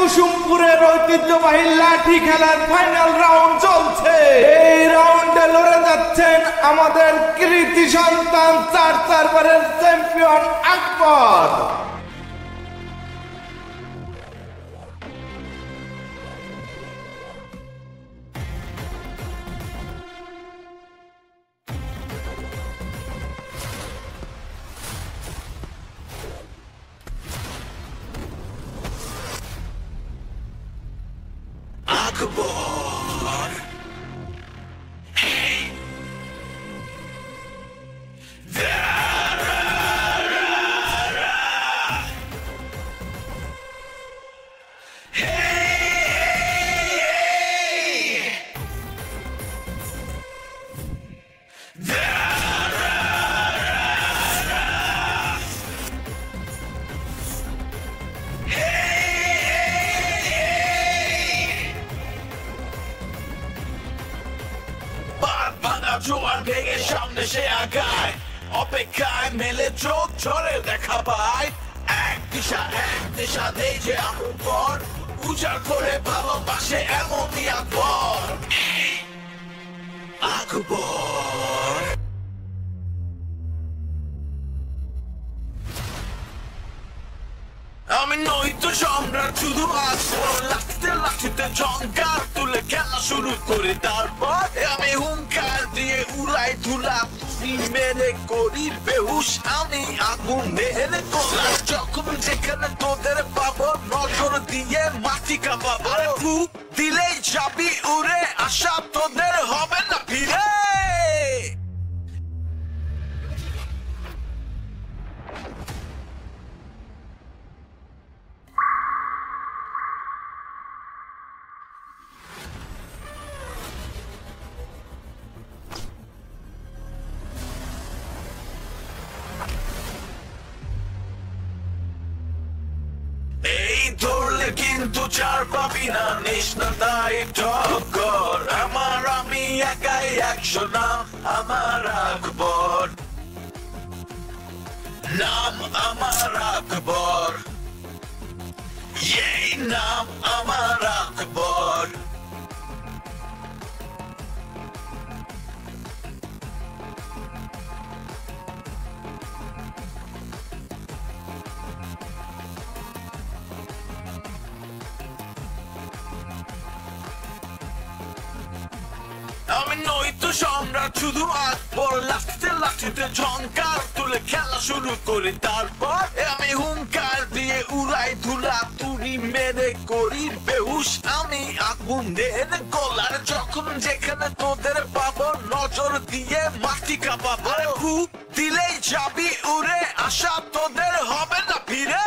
কুসুমপুরের ঐতিহ্যবাহী লাঠি খেলার ফাইনাল রাউন্ড চলছে। এই রাউন্ডে লড়ে যাচ্ছেন আমাদের কৃতি সন্তান 4 বারের চ্যাম্পিয়ন আকবর। জোয়ার ভেঙে সামনে সে আগায়, অপেক্ষায় মেলে চোখ ঝরে দেখা পায়। এক দিশা দেই যে আকবর, উজাড় করে ভালোবাসে এমনই আকবর। আকবর আমি নই তো সম্রাট, শুধু আকবর। লাঠিতে জঙ্কার তুলে খেলা শুরু করে, তারপর আমি হুঙ্কার দিয়ে উড়াই ধুলা, তুই মেরে করি বেহুশ, আমি আগুন মেরে গোলা। যখন যেখানে তোদের পাবো, নজর দিয়ে মাটি কাঁপাবো। ফুক দিলেই যাবি উড়ে, আশা তোদের হবে না ফিরে। কিন্তু চার পাবি না, নিস না তাই টক্কর। আমি একাই 100 নাম আমার আকবর, নাম আমার আকবর, এই নাম আমার আকবর। আমি নই তো সম্রাট, শুধু আকবর। লাঠিতে ঝঙ্কার তুলে খেলা শুরু করি, তারপর আমি হুঙ্কার দিয়ে উড়াই ধুলা, তুড়ি মেরে করি বেহুশ, আমি আগুন মেরে গোলার। যখন যেখানে তোদের পাবো, নজর দিয়ে মাটি কাঁপাবো। ফুক দিলেই যাবি উড়ে, আশা তোদের হবে না ফিরে।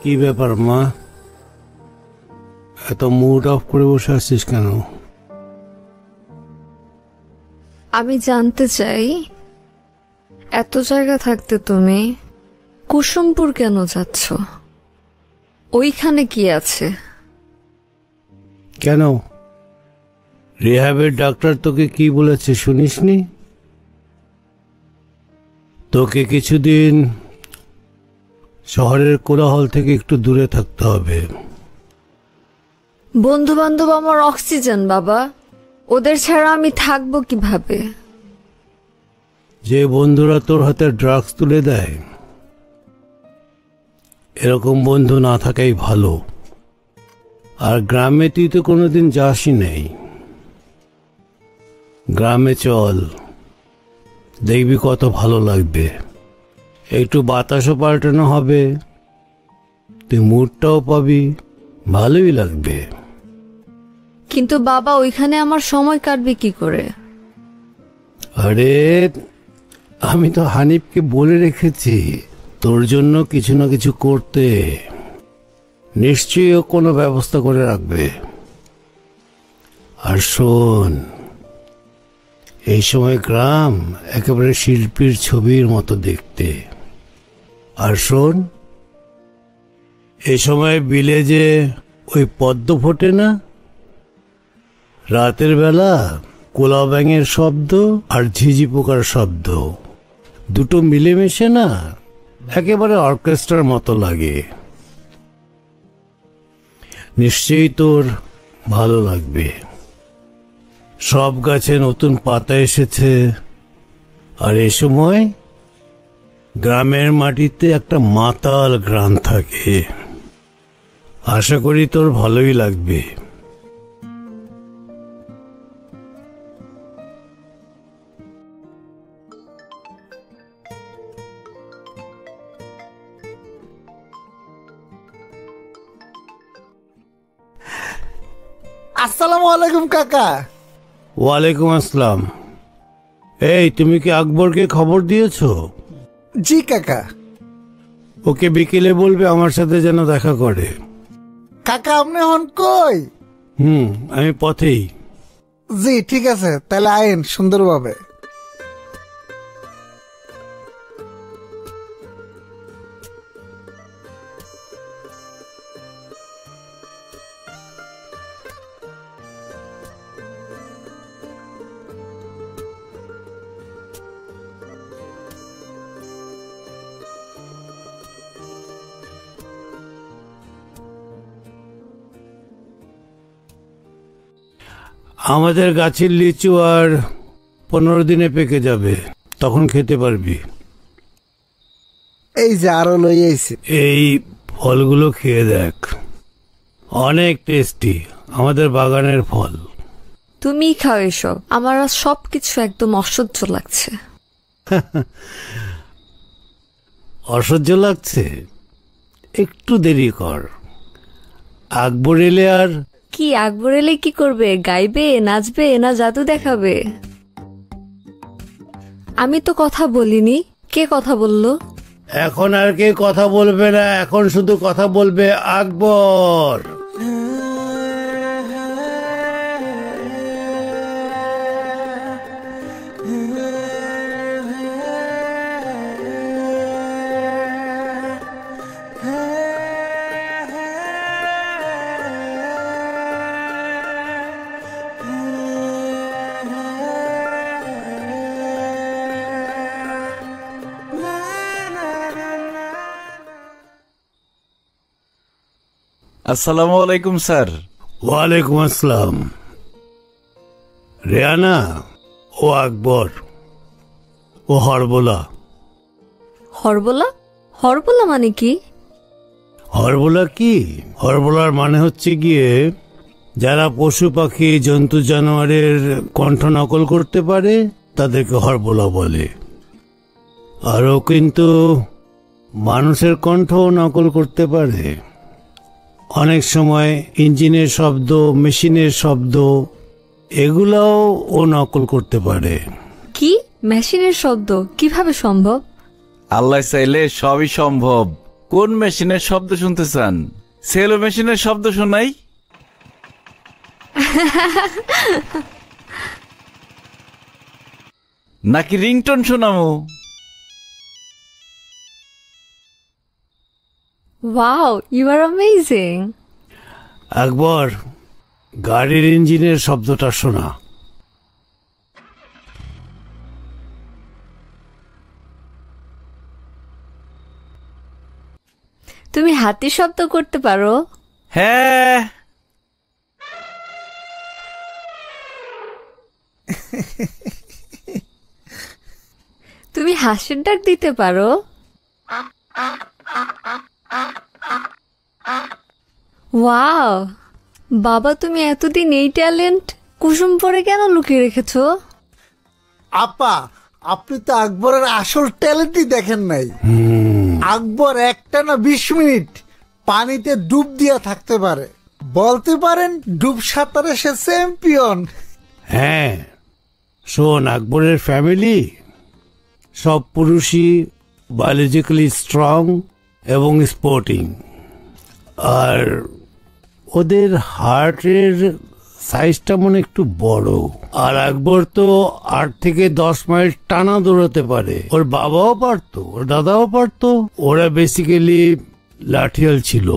কি ব্যাপার মা, এত মুড অফ করে বসে আছিস কেন? আমি জানতে চাই, এত জায়গা থাকতে তুমি কুসুমপুর কেন যাচ্ছ? ওইখানে কি আছে? কেন, রিহ্যাবের ডাক্তার তোকে কি বলেছে শুনিসনি? তোকে কিছুদিন শহরের কোলাহল থেকে একটু দূরে থাকতে হবে। বন্ধু বান্ধব আমার অক্সিজেন বাবা, ওদের ছাড়া আমি থাকবো কিভাবে? যে বন্ধুরা তোর হাতে ড্রাগস তুলে দেয়, এরকম বন্ধু না থাকাই ভালো। আর গ্রামে তুই তো কোনোদিন যাসই নেই, গ্রামে চল, দেখবি কত ভালো লাগবে। একটু বাতাসও পাল্টানো হবে, তুই মুডটাও পাবি, ভালোই লাগবে। কিন্তু বাবা, ওইখানে আমার সময় কাটবে কি করে? আরে আমি তো হানিফকে বলে রেখেছি তোর জন্য কিছু না কিছু করতে। নিশ্চয়ই ও কোনো ব্যবস্থা করে রাখবে। আর শোন, এই সময় গ্রাম একেবারে শিল্পীর ছবির মতো দেখতে। আর শোন, এই সময় বিলে যে ওই পদ্ম ফোটে না, রাতের বেলা কোলা ব্যাঙের শব্দ আর ঝিঝি পোকার শব্দ দুটো মিলেমিশে না একেবারে অর্কেস্ট্রার মতো লাগে। নিশ্চয়ই তোর ভালো লাগবে। সব গাছে নতুন পাতা এসেছে, আর এ সময় গ্রামের মাটিতে একটা মাতাল ঘ্রাণ থাকে। আশা করি তোর ভালোই লাগবে। আসসালামু আলাইকুম কাকা। ওয়ালাইকুম আসসালাম। এই, তুমি কি আকবরকে খবর দিয়েছো? জি কাকা। ওকে বিকেলে বলবে আমার সাথে যেন দেখা করে। কাকা আপনি হন কই? আমি পথেই। জি ঠিক আছে, তাহলে আইন সুন্দরভাবে। আমাদের গাছের লিচু আর 15 দিনে পেকে যাবে, তখন খেতে পারবি। এই যে আরো লই আইছি। এই ফলগুলো খেয়ে দেখ, অনেক টেস্টি, আমাদের বাগানের ফল। তুমি খাও এসব, আমার আজ সবকিছু একদম অসহ্য লাগছে। অসহ্য লাগছে? একটু দেরি কর, আকবর এলে। আর কি আকবর এলে কি করবে? গাইবে, নাচবে, না জাদু দেখাবে? আমি তো কথা বলিনি, কে কথা বললো? এখন আর কে কথা বলবে না, এখন শুধু কথা বলবে আকবর। আসসালামু আলাইকুম স্যার। ওয়ালাইকুম আসসালাম। রেয়ানা, ও আকবর, ও হরবোলা। হরবোলা? হরবোলা মানে কি? হরবোলা কি? হরবোলার মানে হচ্ছে গিয়ে যারা পশু পাখি জন্তু জানোয়ারের কণ্ঠ নকল করতে পারে তাদেরকে হরবোলা বলে। আরও কিন্তু মানুষের কণ্ঠও নকল করতে পারে। অনেক সময় ইঞ্জিনের শব্দ, মেশিনের শব্দ, এগুলাও ও নকল করতে পারে। কি মেশিনের শব্দ? কিভাবে সম্ভব? আল্লাহ চাইলে সবই সম্ভব। কোন মেশিনের শব্দ শুনতে চান? সেলো মেশিনের শব্দ শোনাই? নাকি রিংটোন শোনামো? Wow, you are amazing. Akbar, গাড়ির ইঞ্জিনের শব্দটা শোনা। তুমি হাতির শব্দ করতে পারো? হ্যাঁ। তুমি হাসির ডাক দিতে পারো? ওয়াও বাবা, তুমি এতদিন এই ট্যালেন্ট কুসুম পরে কেন লুকিয়ে রেখেছো? আপা, আপনি তো আকবরের আসল ট্যালেন্টই দেখেন নাই। আকবর একটানা 20 মিনিট পানিতে ডুব দিয়া থাকতে পারে। বলতে পারেন ডুব সাঁতারে সে চ্যাম্পিয়ন। হ্যাঁ, শোন, আকবরের ফ্যামিলি সব পুরুষই বায়োলজিক্যালি স্ট্রং এবং স্পোর্টিং। আর ওদের হার্টের সাইজটা মনে একটু বড়। আর আকবর তো 8 থেকে 10 মাইল টানা দৌড়াতে পারে। ওর বাবাও পারতো, ওর দাদাও পারতো। ওরা বেসিক্যালি লাঠিয়াল ছিল।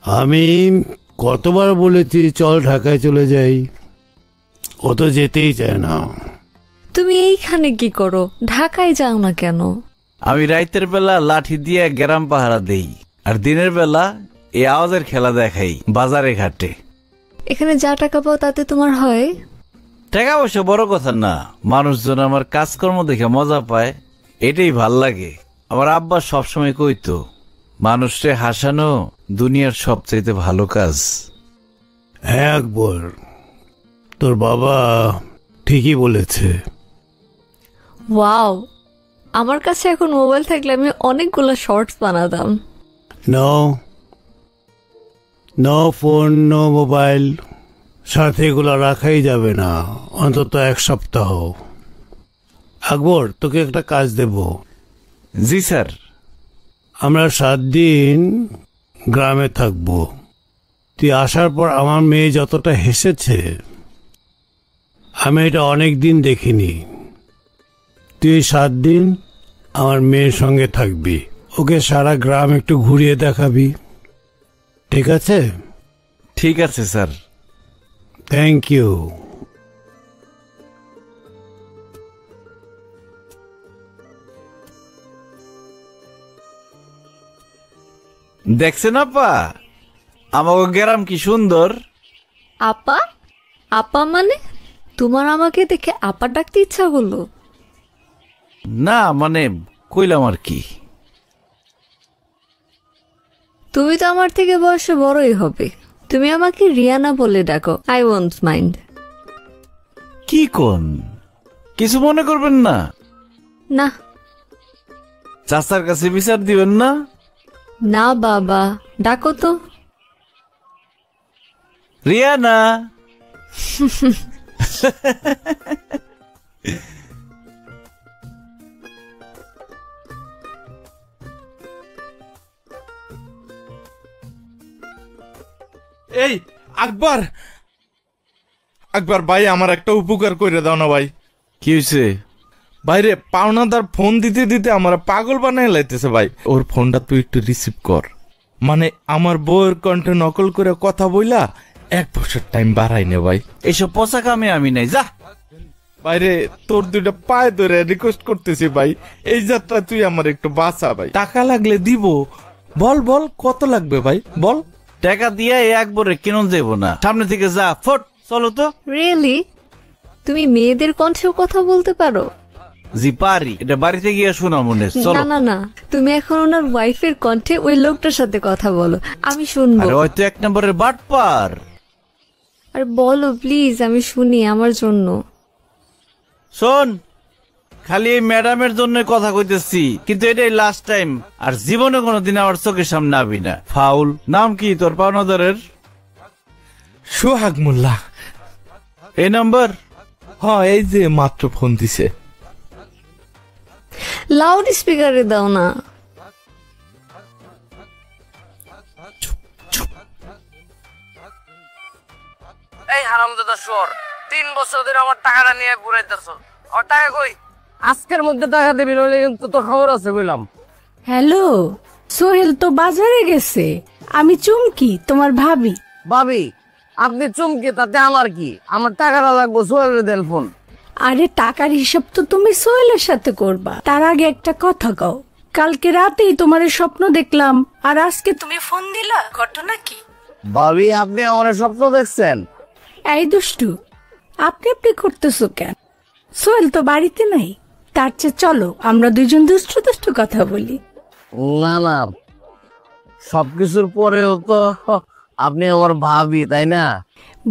আমি কতবার বলেছি চল ঢাকায় চলে যাই, ও তো যেতেই চায় না। তুমি এইখানে কি করো? ঢাকায় যাও না কেন? আমি রাইতের বেলা লাঠি দিয়ে গ্রাম পাহারা দেই, আর দিনের বেলা এই আওয়াজের খেলা দেখাই বাজারে ঘাটে। এখানে যা টাকা পাও তাতে তোমার হয়? টাকা পয়সা বড় কথা না, মানুষজন আমার কাজকর্ম দেখে মজা পায়, এটাই ভাল লাগে। আমার আব্বা সবসময় কইতো, মানুষকে হাসানো দুনিয়ার সবচাইতে ভালো কাজ। হ্যাঁ আকবর, তোর বাবা ঠিকই বলেছে। ওয়াও, আমার কাছে এখন মোবাইল থাকলে আমি অনেকগুলো শর্টস বানাতাম। No no phone, no mobile, সাথে এগুলো রাখাই যাবে না অন্তত 1 সপ্তাহ। আকবর, তোকে একটা কাজ দেব। জি স্যার। আমরা 7 দিন গ্রামে থাকব। তুই আসার পর আমার মেয়ে যতটা হেসেছে আমি এটা অনেক দিন দেখিনি। তুই 7 দিন আমার মেয়ের সঙ্গে থাকবি, ওকে সারা গ্রাম একটু ঘুরিয়ে দেখাবি, ঠিক আছে? ঠিক আছে স্যার। Thank you. দেখছেন আপা, আমাকে গ্রাম কি সুন্দর। আপা? আপা মানে? তোমার আমাকে দেখে আপা ডাকতে ইচ্ছা হলো? না মানে কইলাম আর কি। তুমি তো আমার থেকে বয়সে বড়ই হবে। তুমি আমাকে রিয়ানা বলে ডাকো, আই ওয়ন্ট মাইন্ড। কি কোন, কিছু মনে করবেন না? না চাচার কাছে বিচার দিবেন না? না বাবা, ডাকো তো। রিয়ানা। এই আকবর, আকবর ভাই আমার একটা উপকার করে দাও না ভাই। কি হয়েছে? বাইরে পাওনাদার ফোন দিতে দিতে আমার পাগল বানায় লাইতেছে ভাই। ওর ফোনটা তুই একটু রিসিভ কর। মানে আমার বউয়ের কণ্ঠে নকল করে কথা বইলা 1 বছর টাইম বাড়াই নে ভাই। এইসব পচা কামে আমি নাই, যা। বাইরে তোর 2টা পায়ে ধরে রিকোয়েস্ট করতেছি ভাই, এই যাত্রা তুই আমার একটু বাঁচা ভাই। টাকা লাগলে দিব। বল বল কত লাগবে ভাই বল। টাকা দিয়ে একবারে কিনুন যাবো না, সামনে থেকে যা, ফট। চলো তো। রিয়েলি? তুমি মেয়েদের কণ্ঠেও কথা বলতে পারো? জি পারি, এটা বাড়িতে গিয়ে শোনা মনে। না চলো। না না, তুমি এখন ওনার ওয়াইফের কণ্ঠে ওই লোকটার সাথে কথা বলো, আমি শুনবো। আরে হয়তো 1 নম্বরের বাটপার। আর বলো প্লিজ, আমি শুনি আমার জন্য। শোন, খালি এই ম্যাডামের জন্য কথা কইতেছি, কিন্তু এটাই লাস্ট টাইম। আর জীবনে কোনোদিন আমার চোখের সামনে আবি না। ফাউল। নাম কি তোর পাওনাদারের? সোহাগ মোল্লা। এই নাম্বার? হ্যাঁ, এই যে মাত্র ফোন দিছে। লাউড স্পিকারে দাও না। এই হারামজাদা শুয়োর, 3 বছর ধরে আমার টাকাটা নিয়ে ঘুরাইতেছ। আমার টাকা কই? আজকের মধ্যে টাকা দিবি, নইলে কিন্তু তোর খবর আছে কইলাম। হ্যালো, সোহেল তো বাজারে গেছে। আমি চুমকি, তোমার ভাবি। ভাবি, আপনি চমকে তাতে আমার কি? আমার টাকাটা লাগবো, সোহেলের দেন ফোন। আরে টাকার হিসাব তো তুমি সোহেলের সাথে করবা, তার আগে একটা কথা কও। কালকে রাতেই তোমার স্বপ্ন দেখলাম, আর আজকে তুমি ফোন দিলা, ঘটনা কি? ভাবি, আপনি আমার স্বপ্ন দেখছেন? এই দুষ্টু, আপনি করতেছো কেন? সোহেল তো বাড়িতে নাই। তার চেয়ে চলো আমরা দুইজন দুষ্টু দুষ্টু কথা বলি। না না, সবকিছুর পরেও তো আপনি আমার ভাবি, তাই না?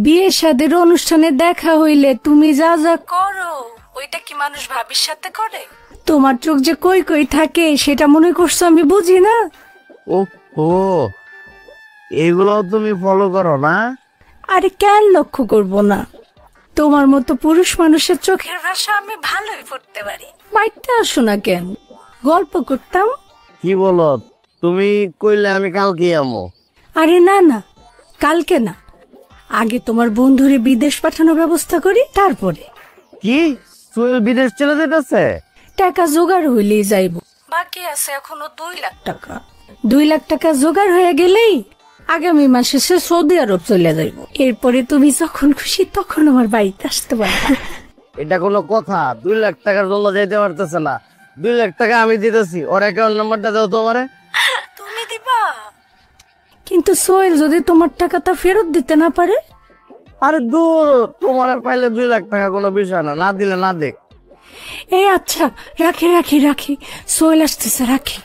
বিয়ে শাদীর অনুষ্ঠানে দেখা হইলে তুমি যা যা করো, ওইটা কি মানুষ ভাবির সাথে করে? তোমার চোখ যে কই কই থাকে সেটা মনে করছো আমি বুঝি না? ও ও, এগুলো তুমি ফলো করো না? আরে কেন লক্ষ্য করব না? তোমার মতো পুরুষ মানুষের চোখের ভাষা আমি ভালোই পড়তে পারি। বাইরটা আসো না কেন, গল্প করতাম। কি বলো? তুমি কইলে আমি কালকে আমো। আরে না না, কালকে না, আগে তোমার বন্ধুরে বিদেশ পাঠানোর ব্যবস্থা করি, তারপরে। কি সোহেল বিদেশ চলে যেতেছে? টাকা জোগাড় হইলেই যাইব, বাকি আছে এখনো 2 লাখ টাকা। 2 লাখ টাকা জোগাড় হয়ে গেলেই আগামী মাসে সে সৌদি আরব চলে যাইব। এরপরে তুমি যখন খুশি তখন আমার বাড়িতে আসতে পারবে। এটা কোনো কথা? 2 লাখ টাকার জন্য যাইতে পারতেছে না। 2 লাখ টাকা আমি দিতেছি, ওর অ্যাকাউন্ট নাম্বারটা দাও তোমারে। তুমি দিবা? কিন্তু সোহেল যদি তোমার টাকাটা ফেরত দিতে না পারে? আরে দূর, তোমার আর পাইলে 2 লাখ টাকা কোনো বিষয় না, না দিলে না দেখ। এই আচ্ছা, রাখি রাখি রাখি, সোহেল আসতেছে, রাখি।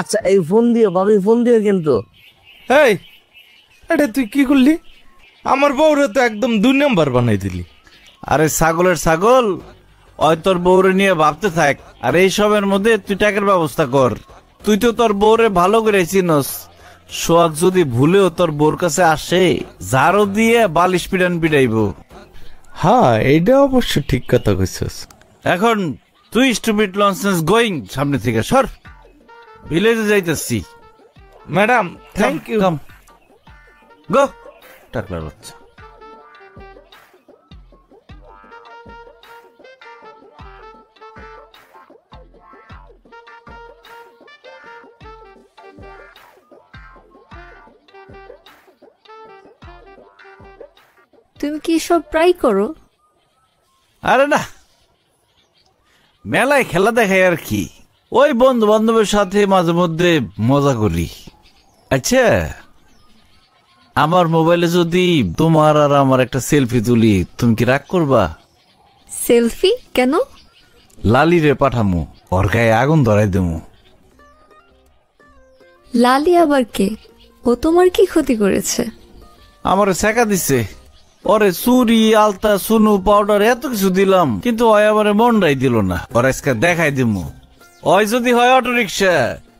আচ্ছা এই ফোন দিও ভাবি, ফোন দিও কিন্তু। এই এটা তুই কি করলি? আমার বউরে তো একদম 2 নাম্বার বানাই দিলি। আরে ছাগলের ছাগল, ওই তোর বউরে নিয়ে ভাবতে থাক, আর এইসবের মধ্যে তুই টাকার ব্যবস্থা কর। তুই তো তোর বউরে ভালো করে চিনস। সোহাগ যদি ভুলেও তোর বউর কাছে আসে, ঝাড়ু দিয়ে বালিশ পিটাইব। হ্যাঁ, এইটা অবশ্য ঠিক কথা কইছস। এখন তুই স্টুপিড লনসেন্স গোয়িং, সামনে থেকে সর, ভিলেজে যাইতেছি। Madam thank you. কাম গো, টাকলার বাচ্চা। তুমি কি সব ট্রাই করো? আরে না, মেলায় খেলা দেখাই আর কি। ওই বন্ধু বান্ধবের সাথে মাঝে মধ্যে মজা করি। আচ্ছা, আমার মোবাইলে যদি তোমার আর আমার একটা সেলফি তুলি, তুমি কি রাগ করবা? সেলফি কেন? লালিরে পাঠামু, ওর গায়ে আগুন ধরাই দেবো। লালি আবার কে? ও তোমার কি ক্ষতি করেছে? আমারে শেখা দিছে। ওরে চুরি, আলতা, সুনু, পাউডার এত কিছু দিলাম, কিন্তু ওই আমারে মনটাই দিল না। ওর আজকে দেখাই দিমু। ওই যদি হয় অটো রিক্সা,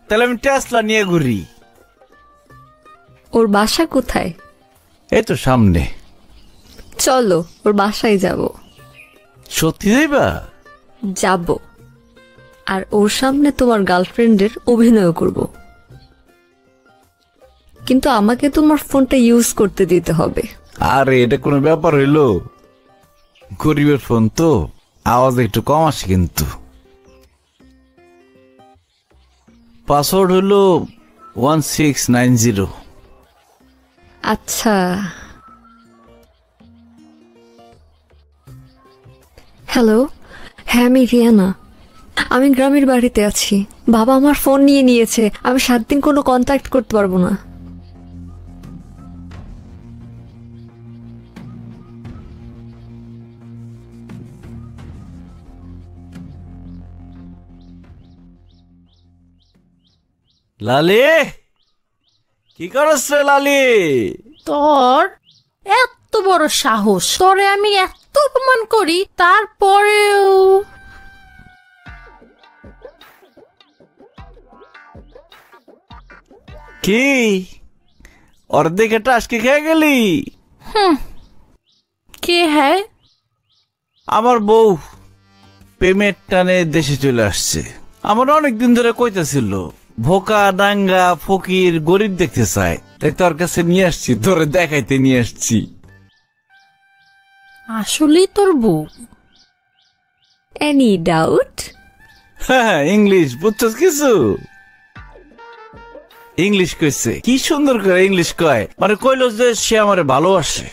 তাহলে আমি টেসলা নিয়ে ঘুরি। ওর বাসা কোথায়? এই তো সামনে। চলো ওর বাসায় যাব। সত্যি যাইবা? যাব, আর ওর সামনে তোমার গার্লফ্রেন্ডের অভিনয় করব। কিন্তু আমাকে তোমার ফোনটা ইউজ করতে দিতে হবে। আরে এটা কোনো ব্যাপার হইলো? গরিবের ফোন তো, আওয়াজ একটু কম আসে। কিন্তু পাসওয়ার্ড হইলো 1690। আচ্ছা, হ্যালো। হ্যাঁ, আমি রিয়ানা। আমি গ্রামের বাড়িতে আছি। বাবা আমার ফোন নিয়ে নিয়েছে। আমি 7 দিন কোনো কন্ট্যাক্ট করতে পারবো না। লালি, কি করছ রে লালি? তোর এত বড় সাহস, তোরে আমি এত অপমান করি, তারপরেও কি অর্ধেক এটা আজকে খেয়ে গেলি? কে? হ্যাঁ, আমার বউ পেমেন্ট টানে দেশে চলে আসছে। আমার অনেকদিন ধরে কইতেছিল ভোকা, ডাঙ্গা, ফকির, গরিব দেখতে চায়, তাই তোর কাছে নিয়ে আসছি, তোরে দেখাইতে নিয়ে আসছি। আসলেই তোর বউ? Any doubt? হ্যাঁ, ইংলিশ বুঝছস কিছু? ইংলিশ কইছে, কি সুন্দর করে ইংলিশ কয়, মানে কইল যে সে আমারে ভালোবাসে।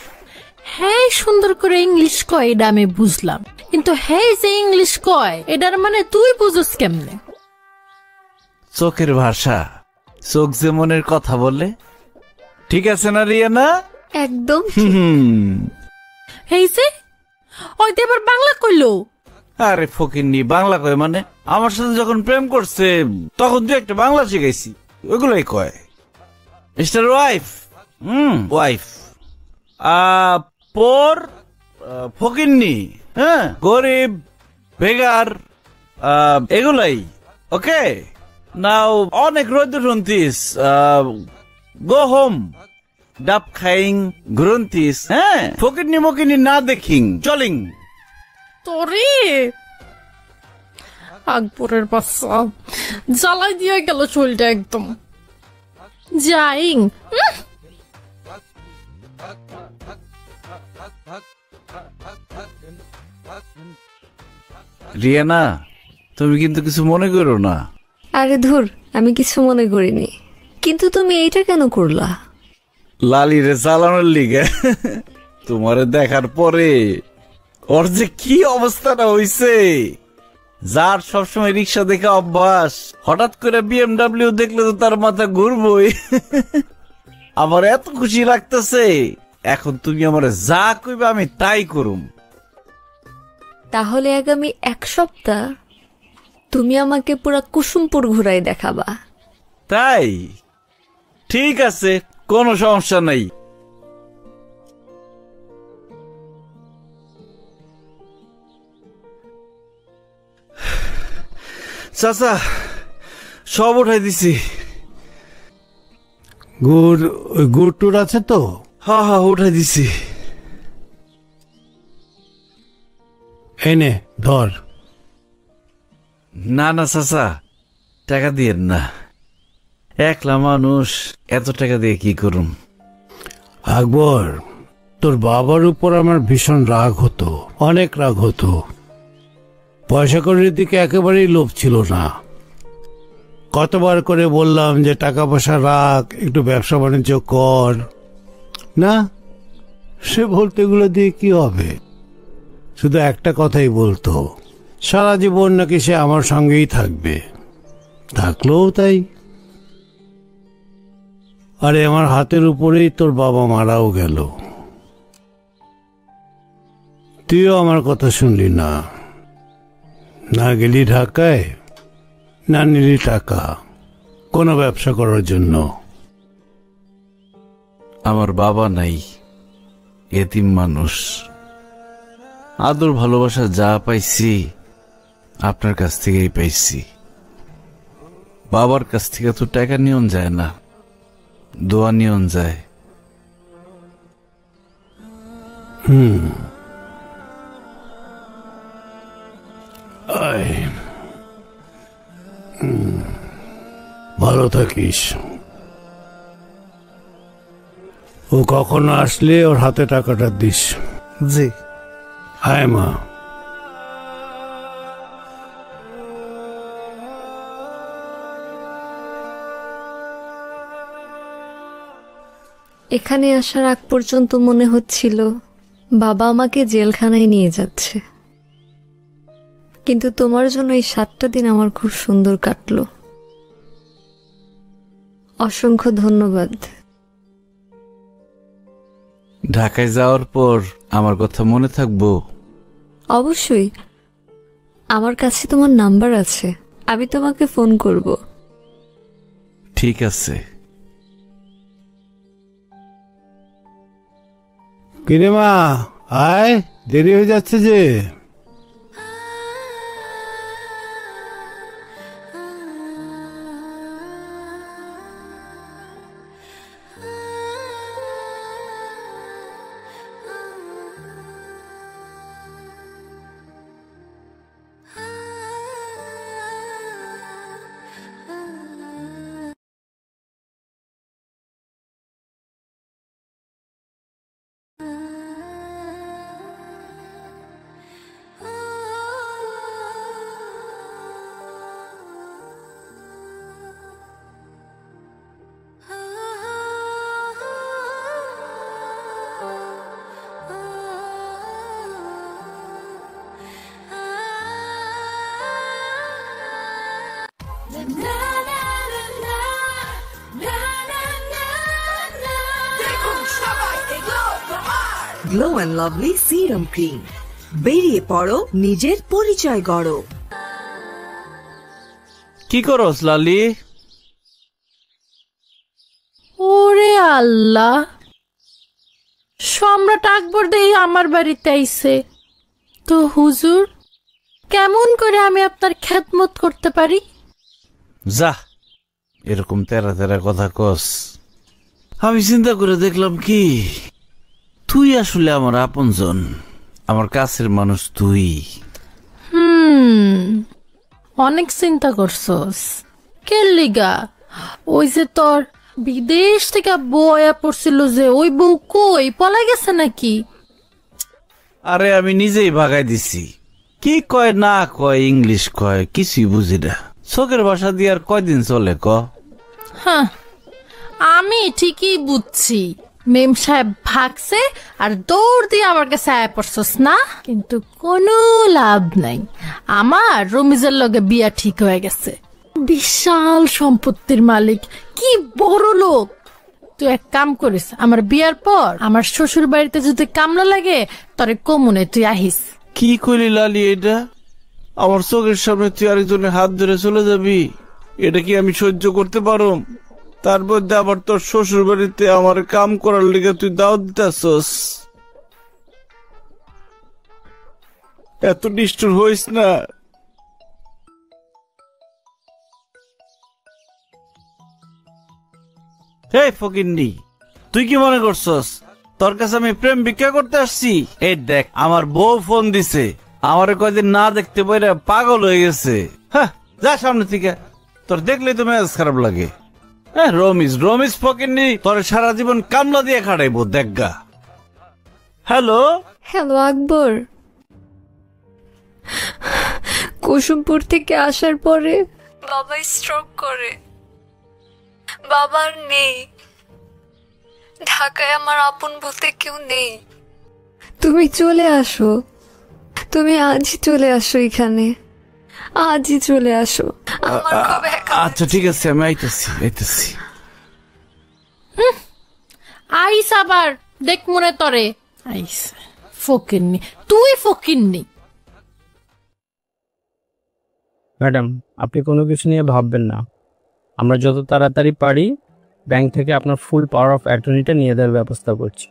হ্যাঁ, সুন্দর করে ইংলিশ কয় এটা আমি বুঝলাম, কিন্তু হ্যাঁ যে ইংলিশ কয় এটার মানে তুই বুঝস কেমনে? চোখের ভাষা, চোখ যে মনের কথা বলে। ঠিক আছে না রিয়ানা? একদম। এই যে ওই তো এবার বাংলা কইলো। আরে ফকিন্নি, বাংলা কয় মানে? আমার সাথে যখন প্রেম করছে তখন তুই একটা বাংলা শিখাইছি, ওইগুলোই কয়। মিস্টার ওয়াইফ, ওয়াইফ, পর ফকিন্নি, হ্যাঁ, গরিব, বেগার, এগুলাই। ওকে, নাও অনেক রোদ্র শুনতিস, গো হোম, ডাব খাইং ঘুরন্তিস, হ্যাঁ, ফকিন্নি মকিন্নি না দেখিং চলিং। তোরে আকবরের বাচ্চা জ্বালাই দিয়ে গেল চুলটা একদম যাইং। রিয়ানা, তুমি কিন্তু কিছু মনে করো না। আরে ধুর, আমি কিছু মনে করিনি, কিন্তু তুমি এইটা কেন করলা? লালিরে চালানোর লিগে। তোমারে দেখার পরে ওর যে কি অবস্থাটা হইছে, যার সবসময় রিক্সা দেখে অভ্যাস, হঠাৎ করে BMW দেখলে তো তার মাথা ঘুরবই। আমার এত খুশি লাগতেছে, এখন তুমি আমার যা কইবে আমি তাই করুম। তাহলে আগামী 1 সপ্তাহ তুমি আমাকে পুরা কুসুমপুর ঘুরাই দেখাবা। তাই ঠিক আছে, কোনো সমস্যা নাই। চাচা, সব উঠাই দিছি। গুড় টুর আছে তো? হ্যাঁ হ্যাঁ, উঠাই দিছি। এনে ধর। না না চাচা, টাকা দিয়েন না, একলা মানুষ, এত টাকা দিয়ে কি করুম? আকবর, তোর বাবার উপর আমার ভীষণ রাগ হতো, অনেক রাগ হতো। পয়সা কড়ির দিকে একেবারেই লোভ ছিল না। কতবার করে বললাম যে টাকা পয়সা রাখ, একটু ব্যবসা বাণিজ্য কর। না, সে বলতে এগুলো দিয়ে কি হবে, শুধু একটা কথাই বলতো, সারা জীবন নাকি সে আমার সঙ্গেই থাকবে। থাকলেও তাই। আরে আমার হাতের উপরেই তোর বাবা মারাও গেল, তুইও আমার কথা শুনলি না, না গেলি ঢাকায়, না নিলি টাকা কোনো ব্যবসা করার জন্য। আমার বাবা নাই, এতিম মানুষ। আদর ভালোবাসা যা পাইছি আপনার কাছ থেকেই পাইছি। বাবার কাছ থেকে তো টাকা নিয়ন যায় না, দোয়া নিয়ন যায়। ভালো থাকিস। ও কখনো আসলে ওর হাতে টাকাটা দিস। জি। আয় মা। এখানে আসার আগ পর্যন্ত মনে হচ্ছিল বাবা আমাকে জেলখানায় নিয়ে যাচ্ছে, কিন্তু তোমার জন্য এই 7টা দিন আমার খুব সুন্দর কাটলো। অসংখ্য ধন্যবাদ। ঢাকায় যাওয়ার পর আমার কথা মনে থাকবো? অবশ্যই, আমার কাছে তোমার নাম্বার আছে, আমি তোমাকে ফোন করব। ঠিক আছে। কিরে মা, আয়, দেরি হয়ে যাচ্ছে যে। Glow and lovely serum cream, বেরিয়ে পড়ো, নিজের পরিচয় গড়ো। কি করস লালি? ওরে আল্লাহ, সম্রাট আকবর দেই আমার বাড়িতে আইছে। তো হুজুর, কেমন করে আমি আপনার খেদমত করতে পারি? যা, এরকম তেরা তেরা কথা কস। আমি চিন্তা করে দেখলাম কি, তুই আসলে আমার আপনজন, আমার কাছের মানুষ তুই। অনেক চিন্তা করছস কে লিগা? ওই যে তোর বিদেশ থেকে বয়া পড়ছিল যে ওই বউ কই পলাই গেছে নাকি? আরে আমি নিজেই ভাগাই দিছি। কি কয় না কয় ইংলিশ কয় কিছুই বুঝি না। চোখের ভাষা দিয়ে আর কয়দিন চলে ক? হ্যাঁ আমি ঠিকই বুঝছি, মেম সাহেব ভাগছে আর দৌড় দিয়ে আমার কাছে আয়া পড়ছস না, কিন্তু কোনো লাভ নাই। আমার রমিজের লগে বিয়া ঠিক হয়ে গেছে, বিশাল সম্পত্তির মালিক, কি বড় লোক। তুই এক কাম করিস, আমার বিয়ার পর আমার শ্বশুর বাড়িতে যদি কামলা লাগে তরে কমুনে তুই আহিস। কি কইলি লালি এটা? আমার চোখের সামনে তুই আরেকজনের হাত ধরে চলে যাবি? এটা কি আমি সহ্য করতে পারো? তার মধ্যে আবার তোর শ্বশুর বাড়িতে আমার কাম করার লিগে তুই দাওয়াত দিতেছস। এত নিষ্ঠুর হইস না। এই ফকিন্নি, তুই কি মনে করছস তোর কাছে আমি প্রেম ভিক্ষা করতে আসছি? এই দেখ আমার বউ ফোন দিছে, আমার কয়দিন না দেখতে পারে পাগল হয়ে গেছে। হ্যাঁ যা সামনে থেকে, তোর দেখলেই তো মেজাজ খারাপ লাগে। হ্যাঁ রমিজ ফকিন্নি তোর সারা জীবন কামলা দিয়ে খাটাইবো দেখগা। হ্যালো হ্যালো আকবর, কুসুমপুর থেকে আসার পরে বাবা স্ট্রোক করে, বাবার নেই, ঢাকায় আমার আপন বলতে কেউ নেই। তুমি চলে আসো, তুমি আজই চলে আসো, এখানে আজই চলে আসো। আমার খুব একা আচ্ছা ঠিক আছে, আমি আইতেছি। আইস আবার দেখ মনে তরে আইস। ফকিন্নি তুই ফকিন্নি। ম্যাডাম, আপনি কোনো কিছু নিয়ে ভাববেন না। আমরা যত তাড়াতাড়ি পারি ব্যাংক থেকে আপনার ফুল পাওয়ার অফ অ্যাটর্নিটা নিয়ে দেওয়ার ব্যবস্থা করছি।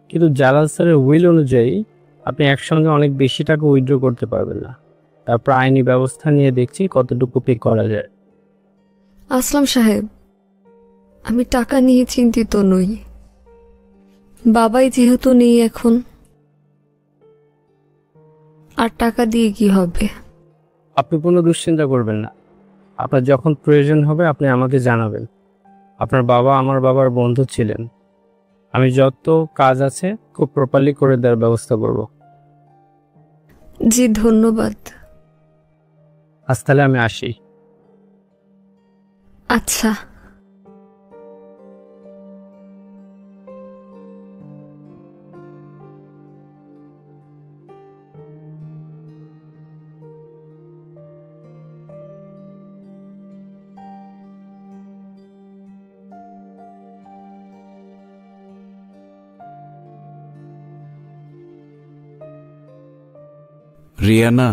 কিন্তু জালাল স্যারের উইল অনুযায়ী আপনি একসঙ্গে অনেক বেশি টাকা উইথড্র করতে পারবেন না। তারপর আইনি ব্যবস্থা নিয়ে দেখছি কতটুকু পে করা যায়। আসলাম সাহেব, আমি টাকা নিয়ে চিন্তিত নই, বাবাই যেহেতু নেই এখন, আর টাকা দিয়ে কি হবে? আপনি কোনো দুশ্চিন্তা করবেন না, আপনার যখন প্রয়োজন হবে আপনি আমাকে জানাবেন। আপনার বাবা আমার বাবার বন্ধু ছিলেন, আমি যত কাজ আছে খুব প্রপারলি করে দেওয়ার ব্যবস্থা করব। জি ধন্যবাদ। আজ তাহলে আমি আসি। আচ্ছা। রিয়ানা,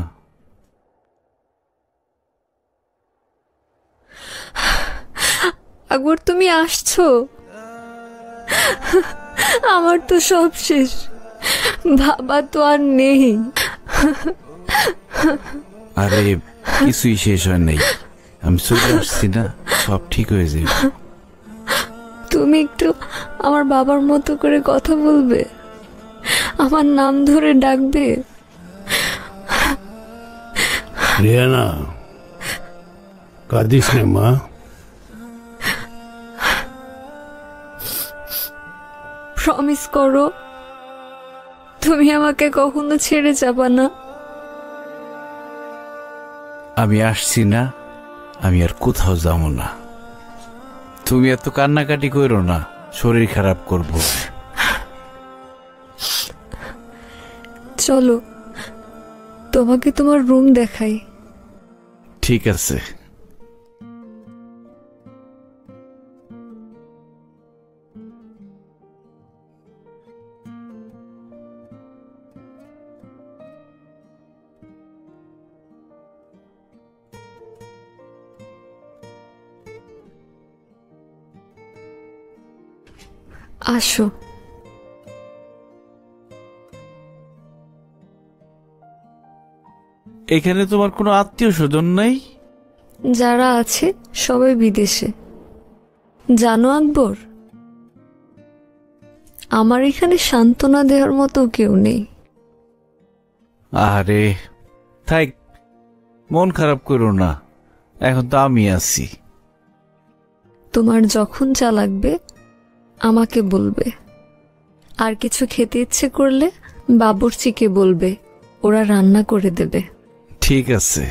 আকবর তুমি আসছো? আমার তো সব শেষ, বাবা তো আর নেই। আরে কিছুই শেষ হয় নাই, আমি চলে আসছি না, সব ঠিক হয়ে যাবে। তুমি একটু আমার বাবার মতো করে কথা বলবে, আমার নাম ধরে ডাকবে। রিয়ানা, কাঁদিস না মা। প্রমিস করো তুমি আমাকে কখনো ছেড়ে যাবা না। আমি আসছি না, আমি আর কোথাও যাবো না। তুমি এত কান্নাকাটি করো না, শরীর খারাপ করব। চলো তোমাকে তোমার রুম দেখাই। ঠিক আছে। আসো। এখানে তোমার কোনো আত্মীয় স্বজন নাই? যারা আছে সবাই বিদেশে। জানো আকবর, আমার এখানে সান্ত্বনা দেওয়ার মতো কেউ নেই। আরে থাক, মন খারাপ করো না, এখন তো আমি আছি। তোমার যখন যা লাগবে আমাকে বলবে, আর কিছু খেতে ইচ্ছে করলে বাবুর্চিকে বলবে, ওরা রান্না করে দেবে। ঠিক আছে।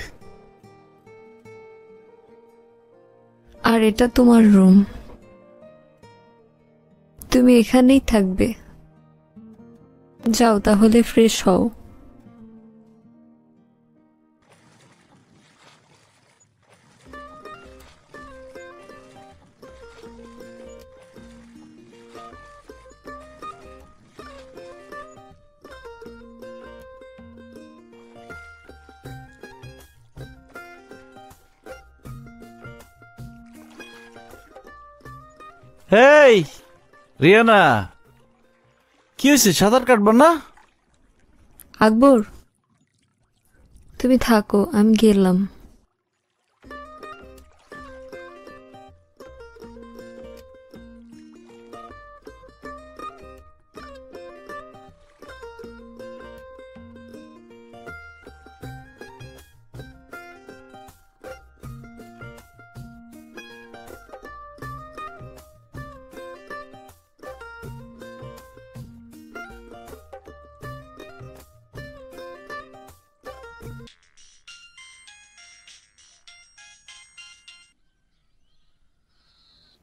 আর এটা তোমার রুম, তুমি এখানেই থাকবে। যাও তাহলে ফ্রেশ হও। হেই রিয়ানা, কি হয়েছে? সাঁতার কাটবা না? আকবর, তুমি থাকো, আমি গেলাম।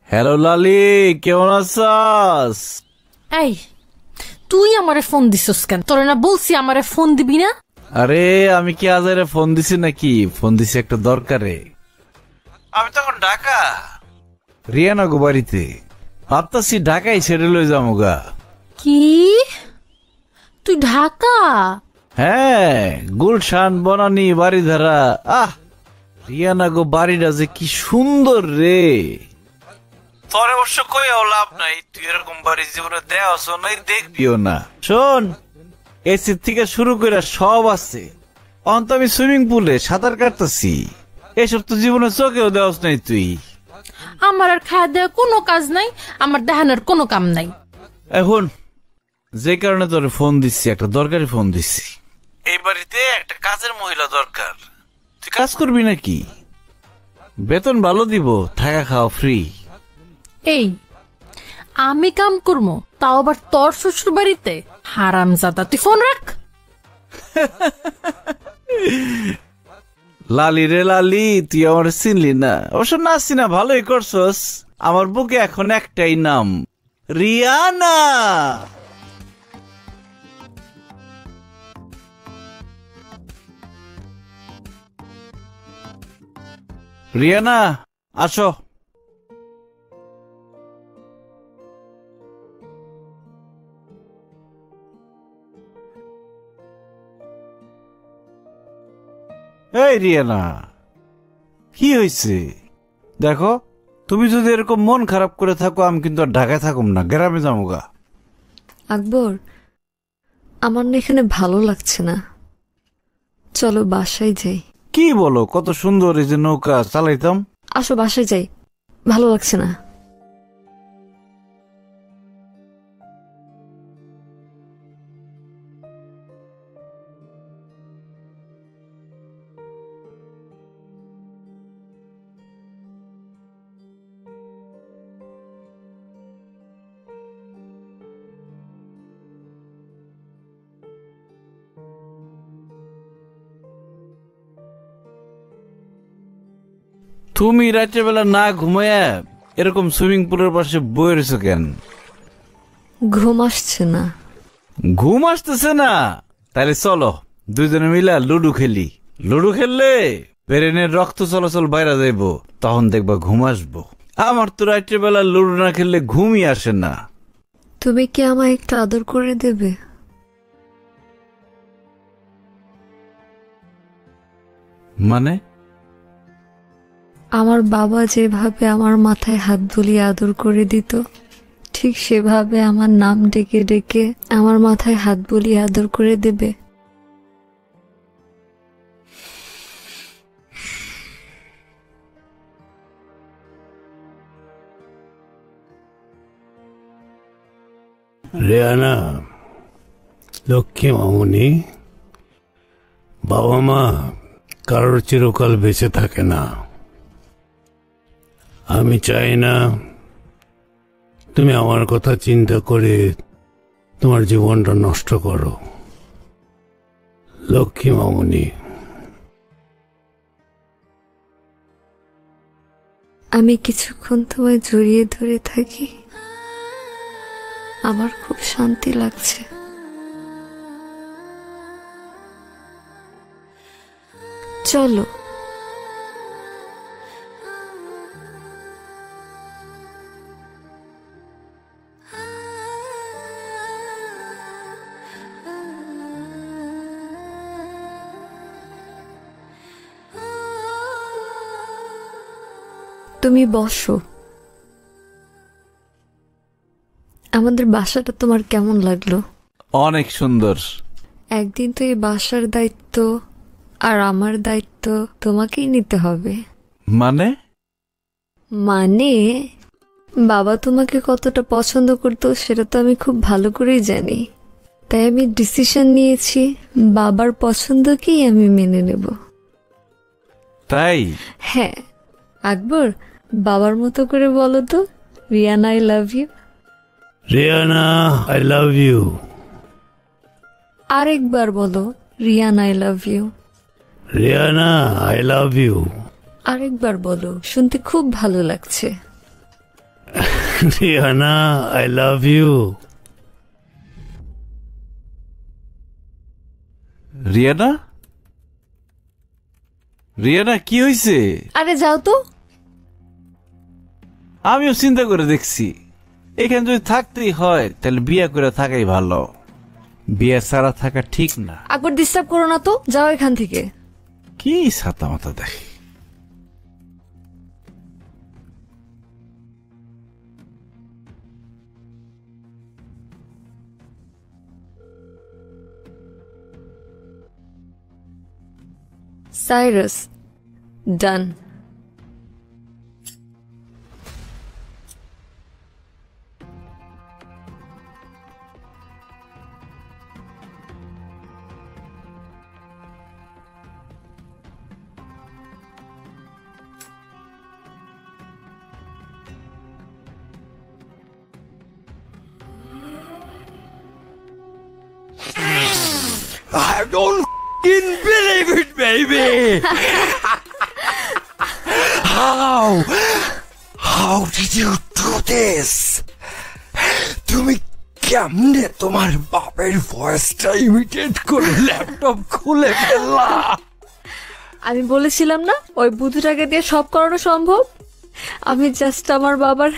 হ্যালো লালি, কেমন আছস? এই তুই আমারে ফোন দিছস কেন? তোরে না বলছি আমারে ফোন দিবি না? আরে আমি কি আজারে ফোন দিছি নাকি? ফোন দিছি একটা দরকারে। আমি তখন ঢাকা, রিয়ানা গো বাড়িতে। ভাবতাছি ঢাকায় ছেড়ে লই যামুগা। কি তুই ঢাকা? হ্যাঁ, গুলশান বনানি বাড়িধারা। রিয়ানা গো বাড়িটা যে কি সুন্দর রে। তোর অবশ্য কইও লাভ নাই, তুই এরকম বাড়ি জীবনে দেওয়াছ নাই, দেখবিও না। শোন, এসি থেকে শুরু করে সব আছে। অন্ত আমি সুইমিং পুলে সাঁতার কাটতেছি, এসব তো জীবনে চোখেও দেওয়াছ নাই তুই। আমার আর খাওয়া দেওয়া কোনো কাজ নাই, আমার দেহানোর কোনো কাম নাই। এখন যে কারণে তোর ফোন দিচ্ছি, একটা দরকারি ফোন দিচ্ছি। এই বাড়িতে একটা কাজের মহিলা দরকার। তুই কাজ করবি নাকি? বেতন ভালো দিব, থাকা খাওয়া ফ্রি। এই আমি কাম করবো, তাও আবার তোর শ্বশুর বাড়িতে? হারামজাদা, তুই ফোন রাখ। লালি রে লালি, তুই আমার চিনলি না? অবশ্য না চিনা ভালোই করছস। আমার বুকে এখন একটাই নাম, রিয়ানা। রিয়ানা আসো। এই রিয়ানা, কি হয়েছে? দেখো, তুমি যদি এরকম মন খারাপ করে থাকো, আমি কিন্তু আর ঢাকায় থাকুম না, গ্রামে যামুগা। আকবর, আমার না এখানে ভালো লাগছে না, চলো বাসায় যাই। কি বলো? কত সুন্দর এই যে নৌকা চালাইতাম। আসো বাসায় যাই, ভালো লাগছে না। তুমি রাত্রে বেলা না ঘুমায়া এরকম সুইমিং পুলের পাশে বয়ে রয়েছো কেন? ঘুম আসছে না। ঘুম আসতেছে না? তাহলে চলো দুইজনে মিলা লুডু খেলি। লুডু খেললে ব্রেনের রক্ত চলাচল বাইরে যাইব, তখন দেখবা ঘুম আসবো। আমার তো রাত্রে বেলা লুডু না খেললে ঘুমই আসে না। তুমি কি আমায় একটু আদর করে দেবে? মানে? আমার বাবা যেভাবে আমার মাথায় হাত বুলিয়ে আদর করে দিত, ঠিক সেভাবে আমার নাম ডেকে ডেকে আমার মাথায় হাত বুলিয়ে আদর করে দেবে? রেয়ানা, লক্ষ্মী মামুনি, বাবা মা কারোর চিরকাল বেঁচে থাকে না। আমি চাই না তুমি আমার কথা চিন্তা করে তোমার জীবনটা নষ্ট করো, লক্ষ্মী মামুনি। আমি কিছুক্ষণ তোমায় জড়িয়ে ধরে থাকি, আমার খুব শান্তি লাগছে। চলো। তুমি বসো। আমাদের বাসাটা তোমার কেমন লাগলো? অনেক সুন্দর। একদিন তো এই বাসার দায়িত্ব আর আমার দায়িত্ব তোমাকেই নিতে হবে। মানে? মানে বাবা তোমাকে কতটা পছন্দ করতো সেটা তো আমি খুব ভালো করেই জানি। তাই আমি ডিসিশন নিয়েছি বাবার পছন্দকেই আমি মেনে নেব। তাই? হ্যাঁ। আকবর, বাবার মতো করে বলো তো, Riyana I love you. Riyana I love you. আরেকবার বলো, Riyana I love you. Riyana I love you. আরেকবার বলো, শুনতে খুব ভালো লাগছে। Riyana I love you. Riyana, Riyana কি হয়েছে? আরে যাও তো। আমিও চিন্তা করে দেখছি, এখানে যদি থাকতেই হয় তাহলে বিয়ে করে থাকাই ভালো, বিয়ে ছাড়া থাকা ঠিক না। আকবর, ডিস্টার্ব করো না তো, যাও এখান থেকে। কি ছাতা মাথা দেখে। Cyrus, done. I don't f***ing believe it, baby! How did you do this? তুমি কেমনে তোমার বাপের ভয়েসটা ইমিটেট করে ল্যাপটপ খুলে ফেললা? আমি বলেছিলাম না ওই বুধুটাকে দিয়ে সব করানো সম্ভব। আমি জাস্ট আমার বাবার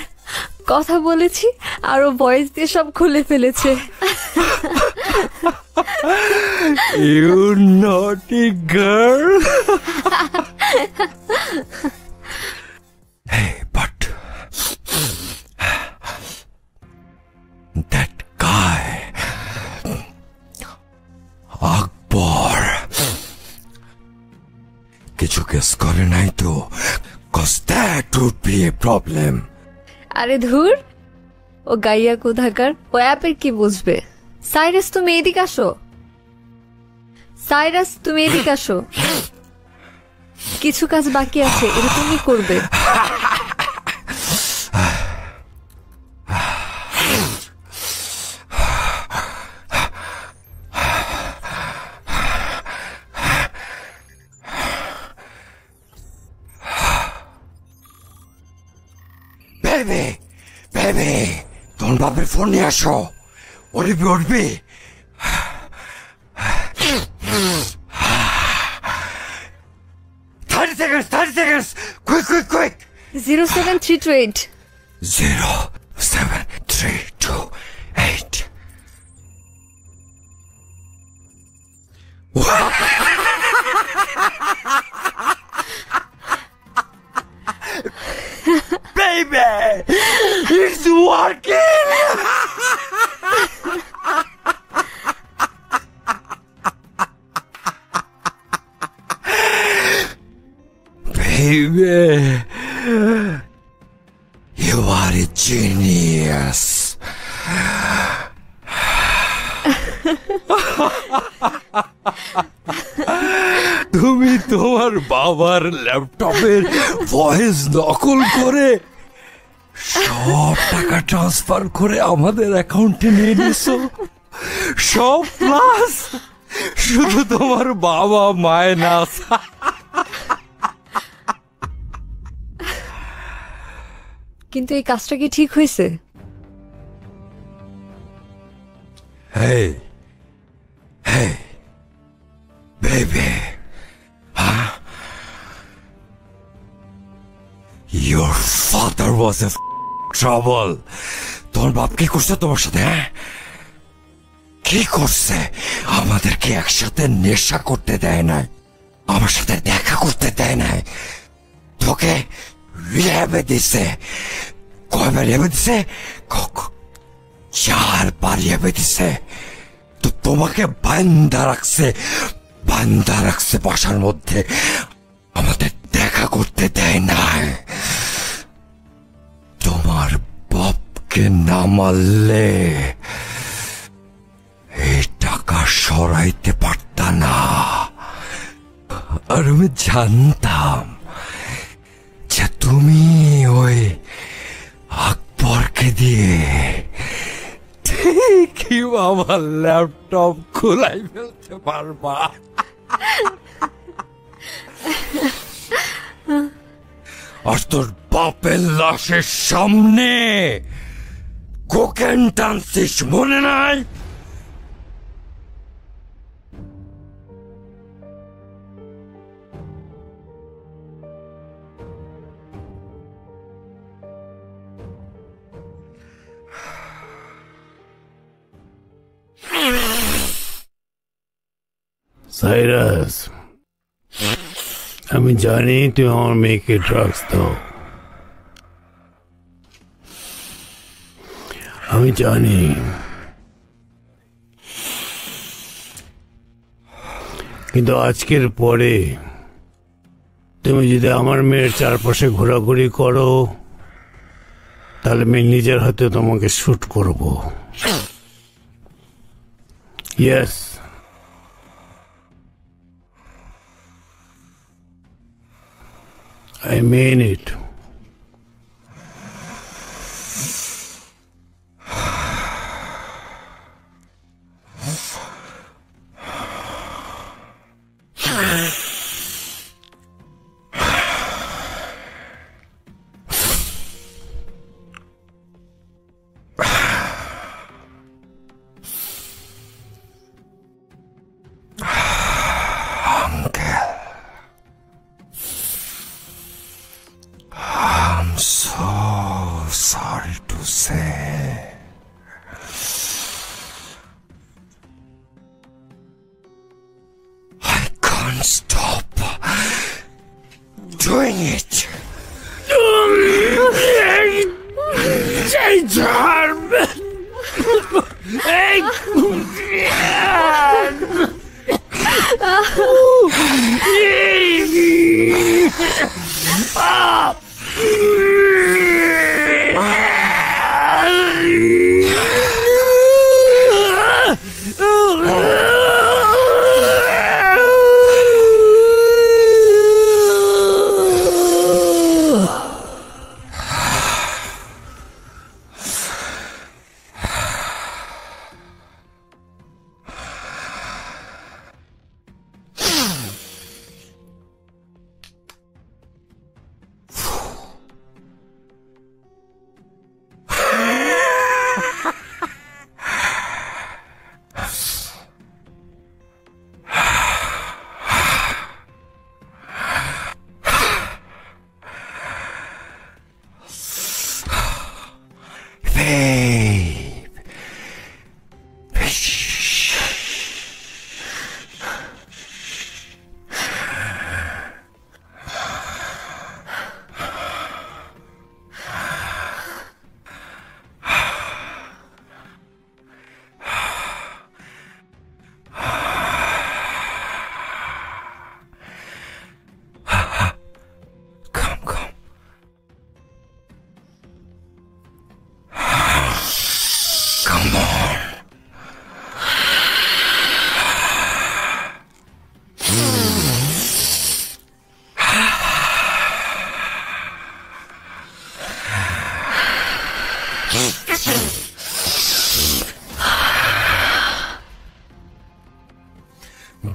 কথা বলেছি আর ও ভয়েস দিয়ে সব খুলে ফেলেছে। You naughty girl! Hey, but that guy, Akbar, কিছু কেস করে নাই তো? Cause that would be a problem. আরে ধুর, ও গাইয়া কোথাকার, ও অ্যাপের কি বুঝবে। সাইরাস, তুমি এদিকে আসো। সাইরাস, তুমি এদিকে আসো। কিছু কাজ বাকি আছে, এটা তুমি করবে। Baby, baby, তোমার বাপের ফোন নিয়ে আসো। উঠবি উঠবি। 30 seconds, quick. 07328 07328. Baby, it's working. Baby, you are a genius. তুমি তোমার বাবার ল্যাপটপের ভয়েস নকল করে সব টাকা ট্রান্সফার করে আমাদের অ্যাকাউন্টে নিয়ে নিছো, সব প্লাস শুধু তোমার বাবা মাইনাস। কিন্তু এই কাজটা কি ঠিক হয়েছে? Hey, hey, baby, huh? Your father was a trouble. তোমার বাপ কি করছে তোমার সাথে? হ্যাঁ, কি করছে? আমাদেরকে একসাথে নেশা করতে দেয় নাই, আমার সাথে দেখা করতে দেয় নাই, তোকে রিহ্যাবে দিছে। কয়বার রিহ্যাবে দিছে? 4 বার রিহ্যাবে দিছে। তো তোমাকে বান্দা রাখছে বাসার মধ্যে, আমাদের দেখা করতে দেয় নাই। তোমার বাপকে না মারলে এই টাকা সরাইতে পারতা না। আর আমি জানতাম যে তুমি ওই আকবরকে দিয়ে ঠিকই আমার ল্যাপটপ খোলাই ফেলতে পারবা। আর তোর বাপের লাশের সামনে কোকেন টানছিস, মনে নাই? সাইরাস, আমি জানি তুই আমার মেয়েকে ড্রাগস দাও, আমি জানি। কিন্তু আজকের পরে তুমি যদি আমার মেয়ের চারপাশে ঘোরাঘুরি করো, তাহলে আমি নিজের হাতে তোমাকে শুট করব। Yes, I mean it. Sorry to say, I can't stop doing it.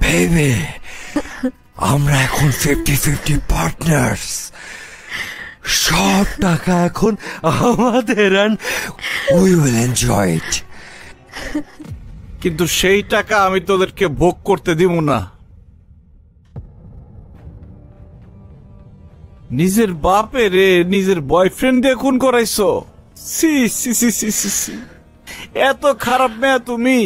Baby আমরা এখন 50-50 পার্টনার্স। সব টাকা এখন আমাদের, and we will enjoy it. কিন্তু সেই টাকা আমি তোদেরকে ভোগ করতে দিব না। নিজের বাপের নিজের বয়ফ্রেন্ড দিয়ে খুন করাইছো? সি সি সি সি সি সি, এত খারাপ মেয়ে তুমি?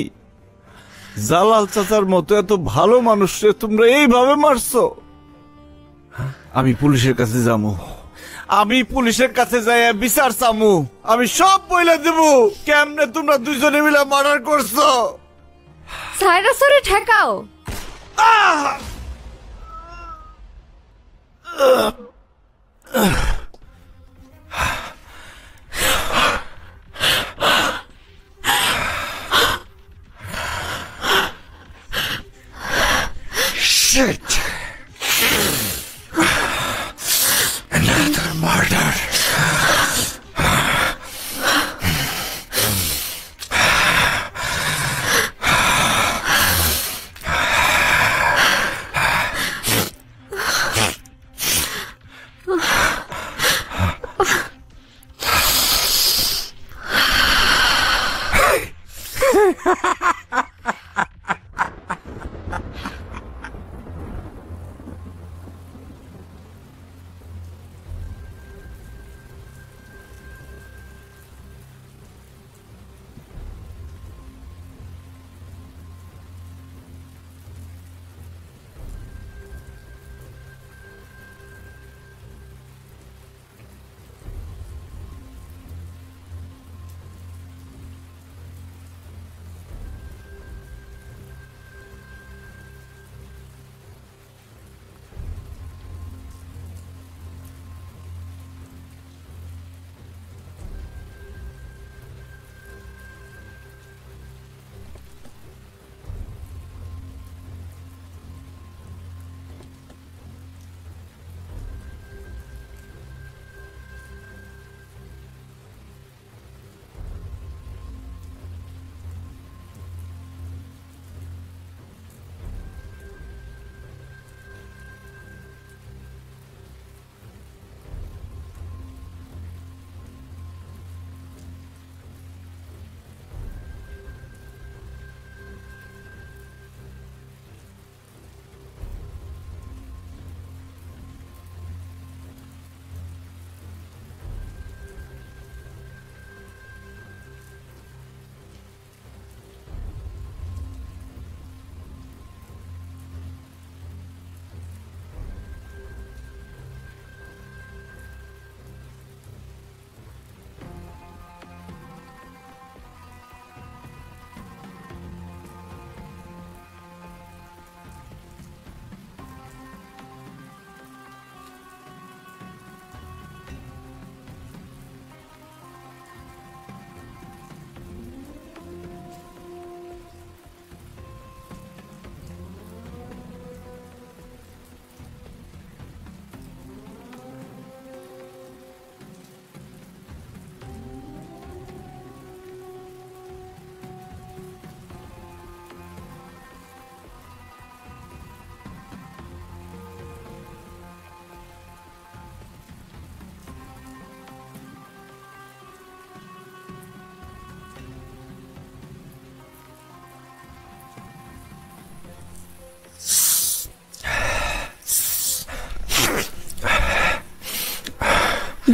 জালাল চাচার মতো এত ভালো মানুষকে তোমরা এইভাবে মারছো? আমি পুলিশের কাছে যাবো, আমি পুলিশের কাছে যাই বিচার চামু, আমি সব বলে দেব কেমনে তোমরা দুজনে মিলে মার্ডার করছো। সাইরাস ওরে ঠেকাও। Shit! Another murder.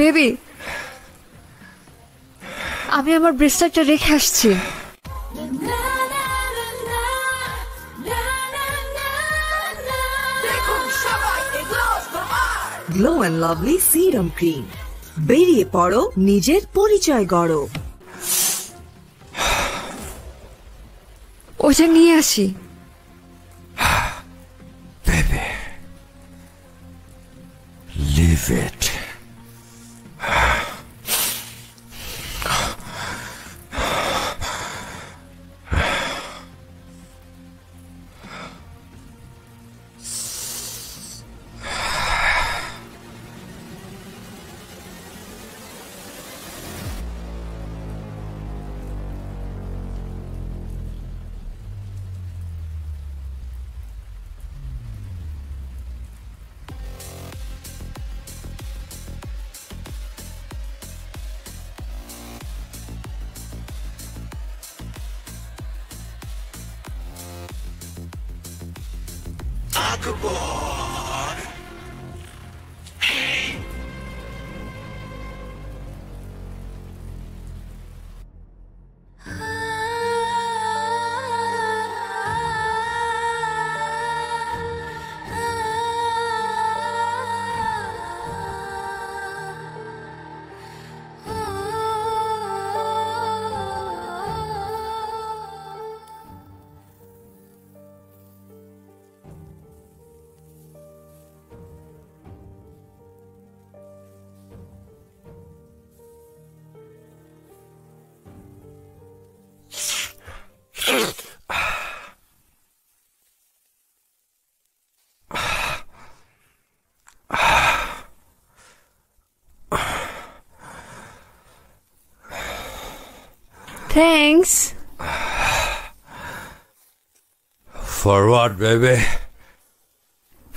বেবি, আমি আমার ব্রেসলেটটা রেখে আসছি। Glow and lovely serum cream, বেরিয়ে পড়ো নিজের পরিচয় গড়ো। ওটা নিয়ে আসি। Baby, leave it. Akbar. Thanks. For what, baby?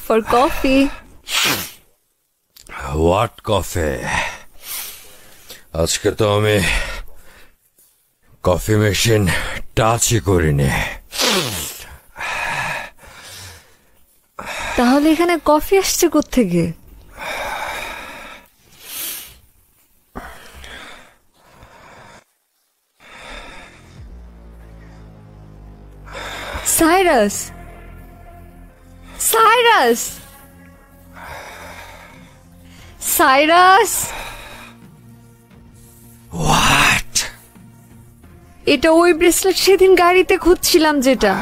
For coffee. What coffee? আজকে তো আমি কফি মেশিন টাচই করিনি। তাহলে এখানে কফি আসছে কোত্থেকে? Cyrus, Cyrus, Cyrus. What? এটা ওই ব্রেসলেট সেদিন গাড়িতে খুঁজছিলাম, যেটা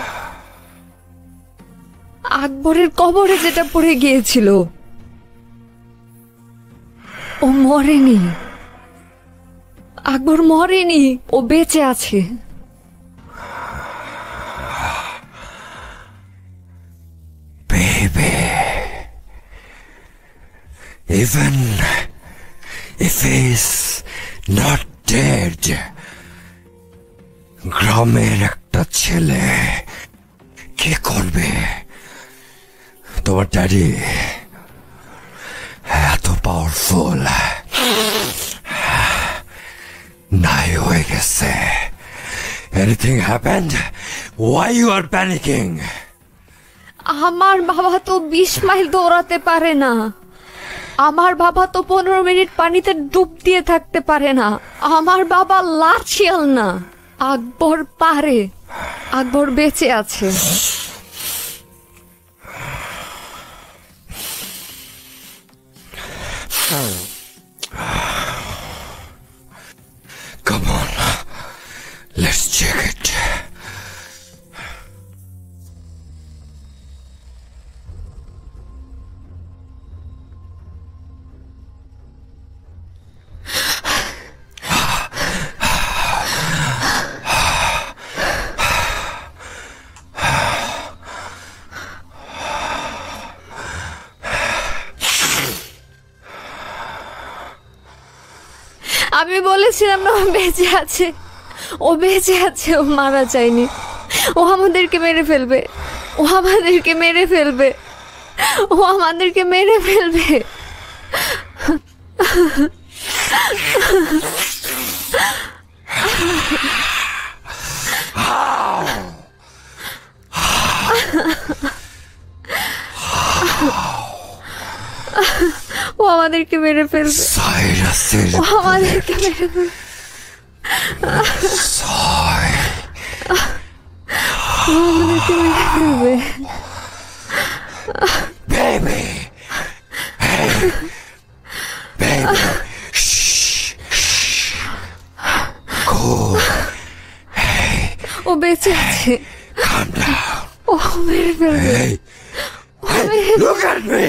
আকবরের কবরে যেটা পড়ে গিয়েছিল। ও মরেনি, আকবর মরেনি, ও বেঁচে আছে। Baby, even if he's not dead, গ্রামের একটা ছেলে কি করবে? তোমার ড্যাডি এত পাওয়ারফুল নাই হয়ে গেছে। Anything happened? Why you are panicking? আমার বাবা তো 20 মাইল দৌড়াতে পারে না। আমার বাবা তো 15 মিনিট পানিতে ডুব দিয়ে থাকতে পারে না। আমার বাবা লাচিয়াল না। আকবর পারে, আকবর বেঁচে আছে। Come on, let's check it. আমি বলেছিলাম না ও বেঁচে আছে, ও বেঁচে আছে, ও মারা যায়নি। ও আমাদেরকে মেরে ফেলবে, ও আমাদেরকে মেরে ফেলবে, ও আমাদেরকে মেরে ফেলবে। ও আমাদেরকে মেরে ফেলবে, সাইরাসের ও আমাদেরকে মেরে ফেলবে। ও আমাদেরকে মেরে ফেলবে। Baby, hey, baby, shh, shh, cool, hey, ও বেঁচে আছে, calm down. ও মেরে ফেলবে। Hey, hey, look at me.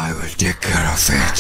I will take care of it.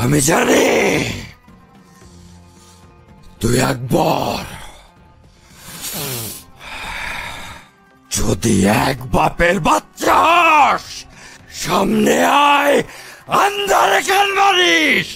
আমি জানি তুই একবার যদি এক বাপের বাচ্চা হস, সামনে আয়, আন্ধারে কান মারিস।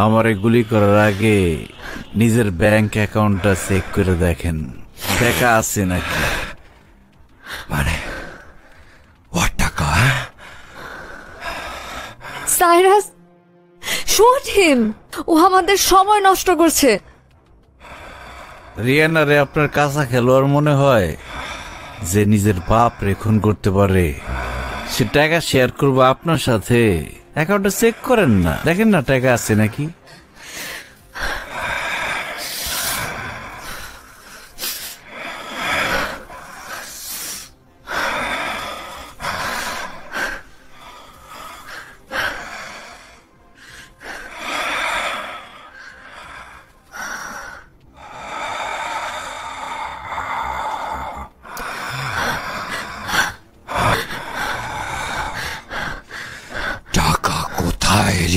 আমারে গুলি করার আগে নিজের ব্যাংক অ্যাকাউন্টটা চেক করে দেখেন টাকা আছে নাকি। মানে ওর টাকা? Cyrus, shoot him. ও আমাদের সময় নষ্ট করছে। রিয়ানারে আপনার কাঁচা খেলোয়াড় মনে হয় যে নিজের বাপ রেখুন করতে পারে? সে টাকা শেয়ার করবো আপনার সাথে। অ্যাকাউন্টটা চেক করেন না, দেখেন না টাকা আছে নাকি।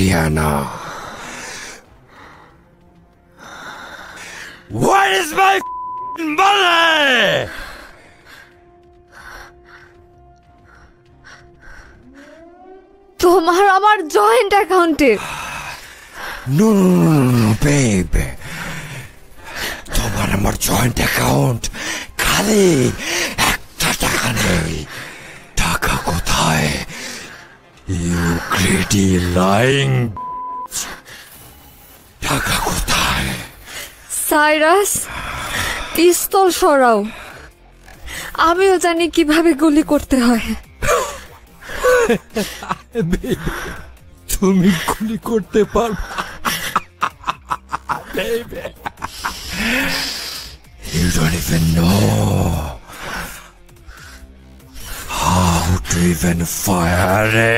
Rihanna, where is my money? তোমার আমার জয়েন্ট অ্যাকাউন্টে। No, babe. তোমার আমার জয়েন্ট অ্যাকাউন্ট, খালি একটা টাকা নেই। টাকা কোথায়? You greedy lying. টাকা কোথায়? সাইরাস, পিস্তল সরাও। আমিও জানি কিভাবে গুলি করতে হয়। তুমি গুলি করতে পারবে? You don't even know how to even fire a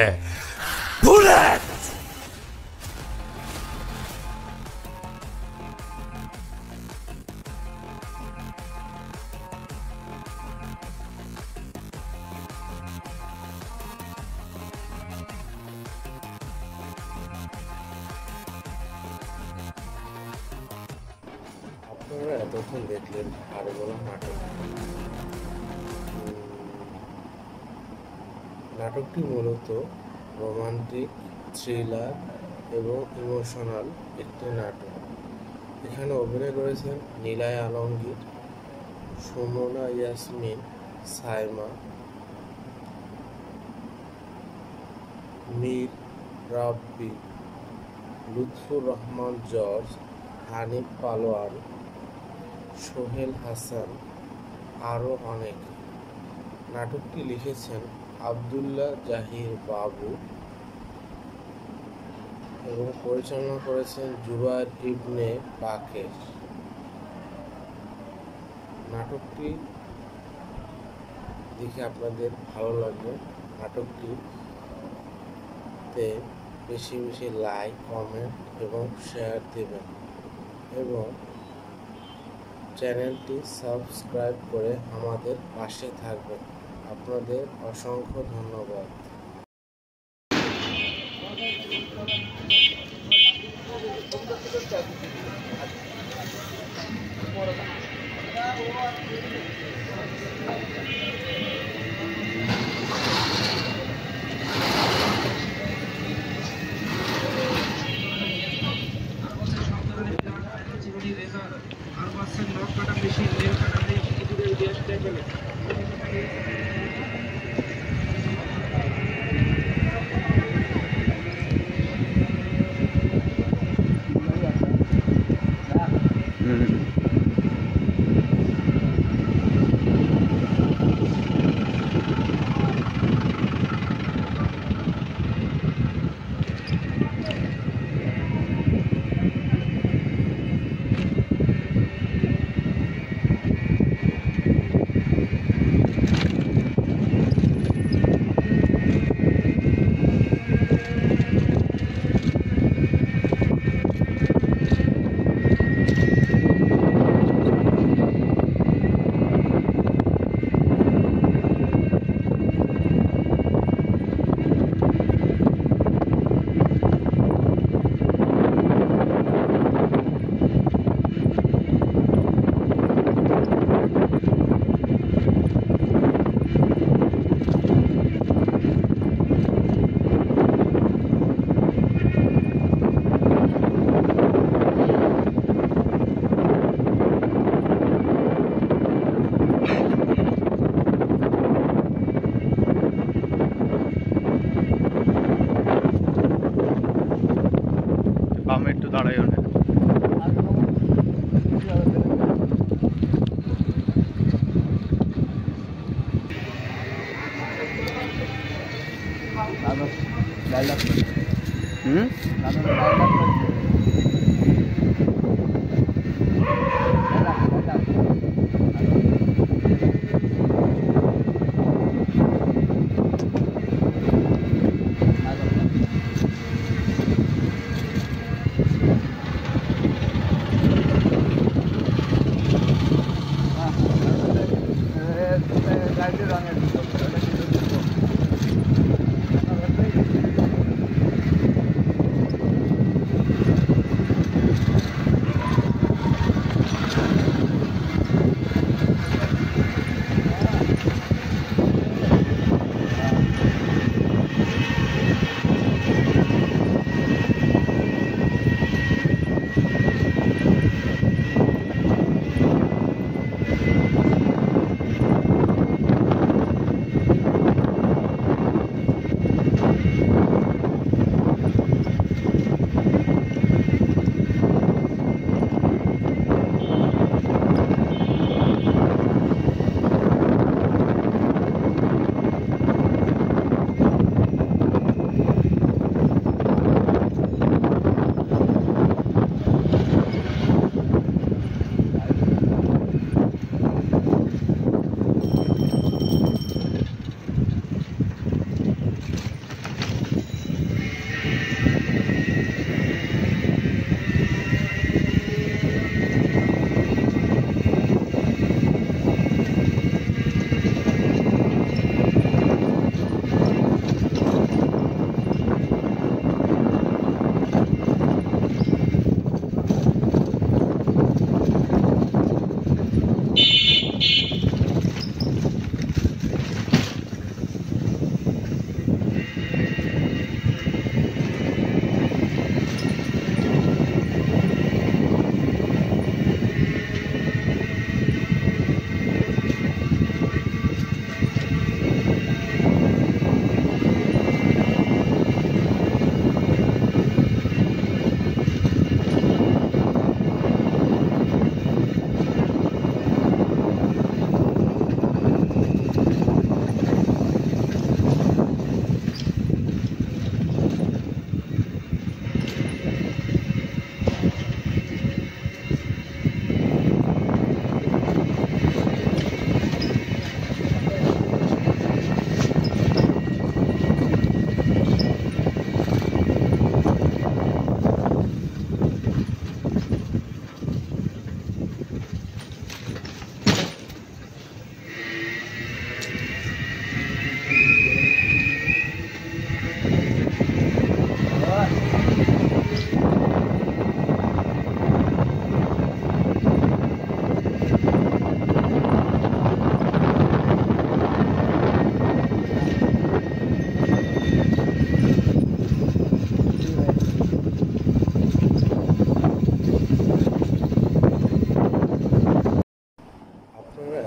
bullet. আপনারা এতক্ষণ দেখলেন হাড়গোলা নাটক। নাটকটি মূলত রোমান্টিক, থ্রিলার এবং ইমোশনাল একটি নাটক। এখানে অভিনয় করেছেন নীলায় আলমগীর, সুমনা ইয়াসমিন, সাইমা, মীর রাব্বি, লুৎফুর রহমান জর্জ, হানিফ পালোয়ান, সোহেল হাসান, আরও অনেক। নাটকটি লিখেছেন আবদুল্লাহ জাহির বাবু এবং পরিচালনা করেছেন জুবায়ের ইবনে বাকের। নাটকটি দেখে আপনাদের ভালো লাগবে। নাটকটিতে বেশি বেশি লাইক, কমেন্ট এবং শেয়ার দেবেন এবং চ্যানেলটি সাবস্ক্রাইব করে আমাদের পাশে থাকবেন। আপনাদের অসংখ্য ধন্যবাদ। একটু দাঁড়াই অনেক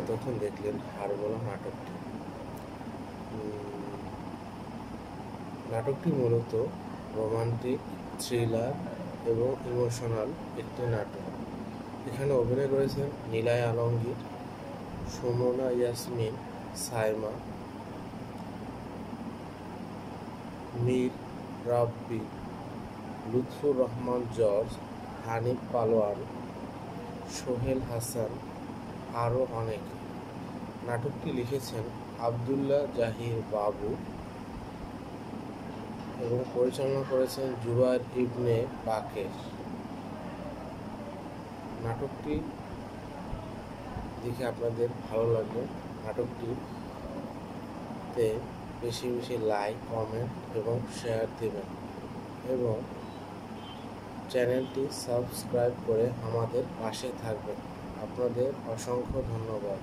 এতক্ষণ দেখলেন হাড়গোলা নাটকটি। নাটকটি মূলত রোমান্টিক, থ্রিলার এবং ইমোশনাল একটি নাটক। এখানে অভিনয় করেছেন নীলাই আলমগীর, সুমনা ইয়াসমিন, সাইমা, মীর রাব্বি, লুৎফুর রহমান জর্জ, হানিফ পালোয়ান, সোহেল হাসান, আরও অনেকে। নাটকটি লিখেছেন আবদুল্লাহ জাহির বাবু এবং পরিচালনা করেছেন জুবায়ের ইবনে বাকের। নাটকটি দেখে আপনাদের ভালো লাগবে। নাটকটিতে বেশি বেশি লাইক, কমেন্ট এবং শেয়ার দেবেন এবং চ্যানেলটি সাবস্ক্রাইব করে আমাদের পাশে থাকবেন। আপনাদের অসংখ্য ধন্যবাদ।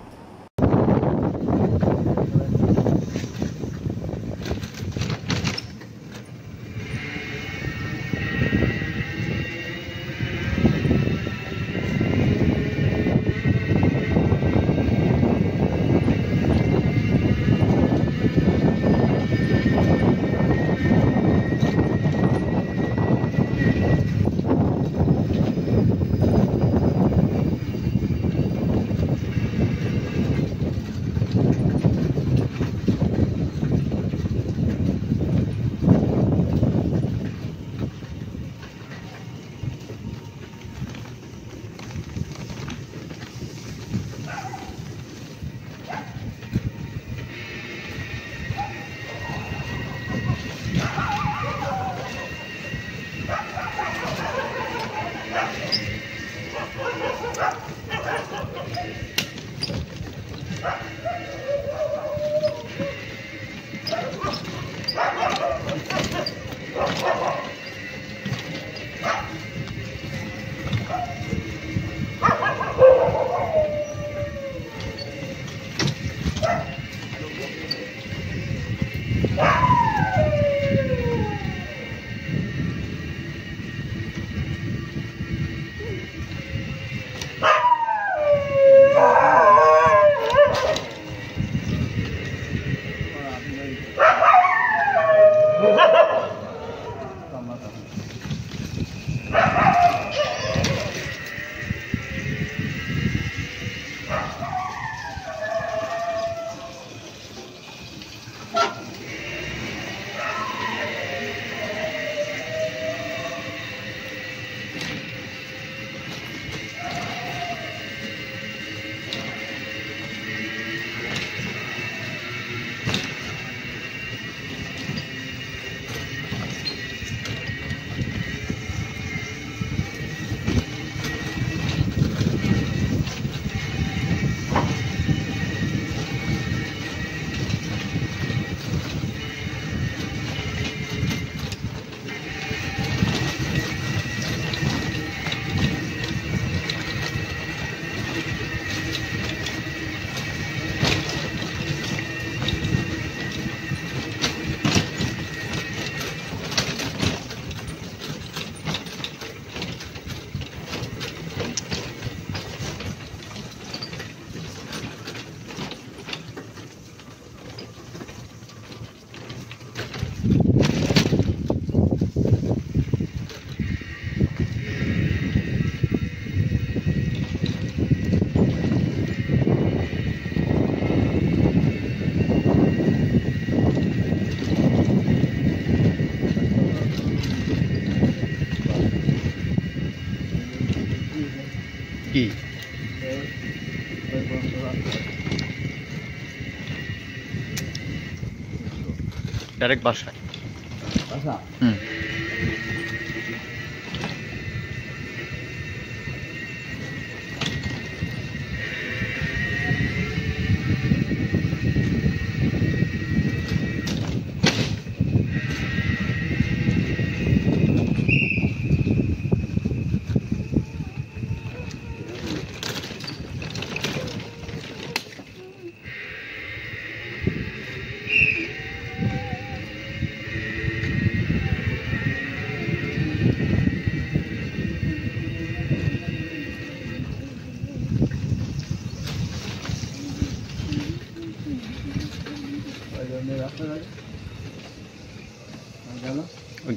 কি ডাইরেক্ট বাসায়? হুম।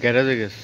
গ্যারেজে গেছে।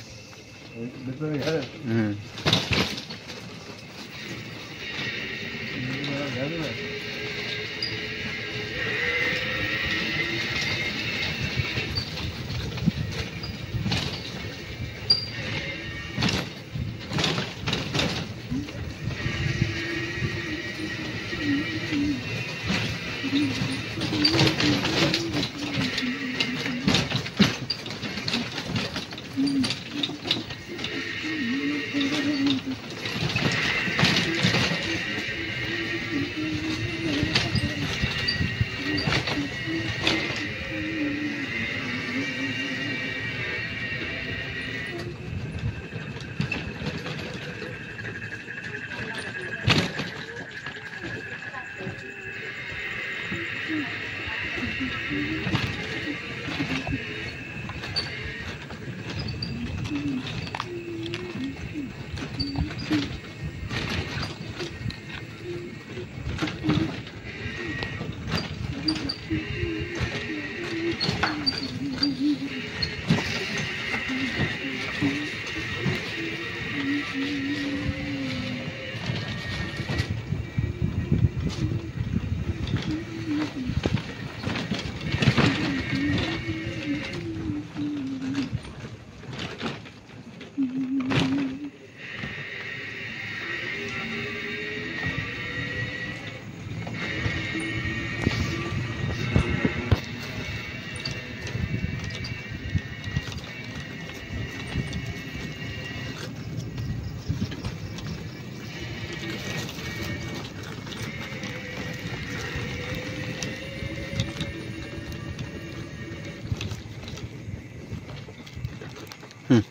হুম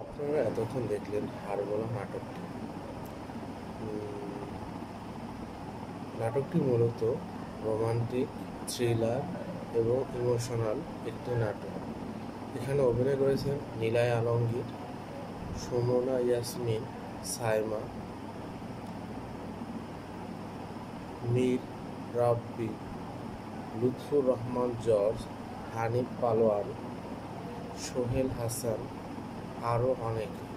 আপনারা এতক্ষণ দেখলেন হাড়গোলা নাটকটি। নাটকটি মূলত রোমান্টিক, থ্রিলার এবং ইমোশনাল একটি নাটক। এখানে অভিনয় করেছেন নিলয় আলমগীর, সুমনা ইয়াসমিন, সাইমা, মীর রাব্বি, লুৎফুর রহমান জর্জ, হানিফ পালোয়ান, সোহেল হাসান, আরও অনেকে।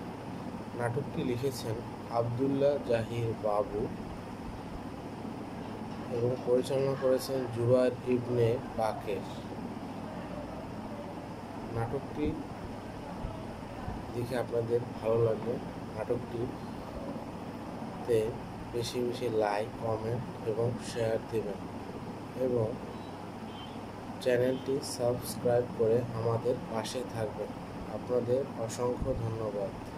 নাটকটি লিখেছেন আবদুল্লাহ জাহির বাবু এবং পরিচালনা করেছেন জুবায়ের ইবনে বাকের। নাটকটি দেখে আপনাদের ভালো লাগবে। নাটকটিতে বেশি বেশি লাইক, কমেন্ট এবং শেয়ার দেবেন এবং চ্যানেলটি সাবস্ক্রাইব করে আমাদের পাশে থাকবেন। আপনাদের অসংখ্য ধন্যবাদ।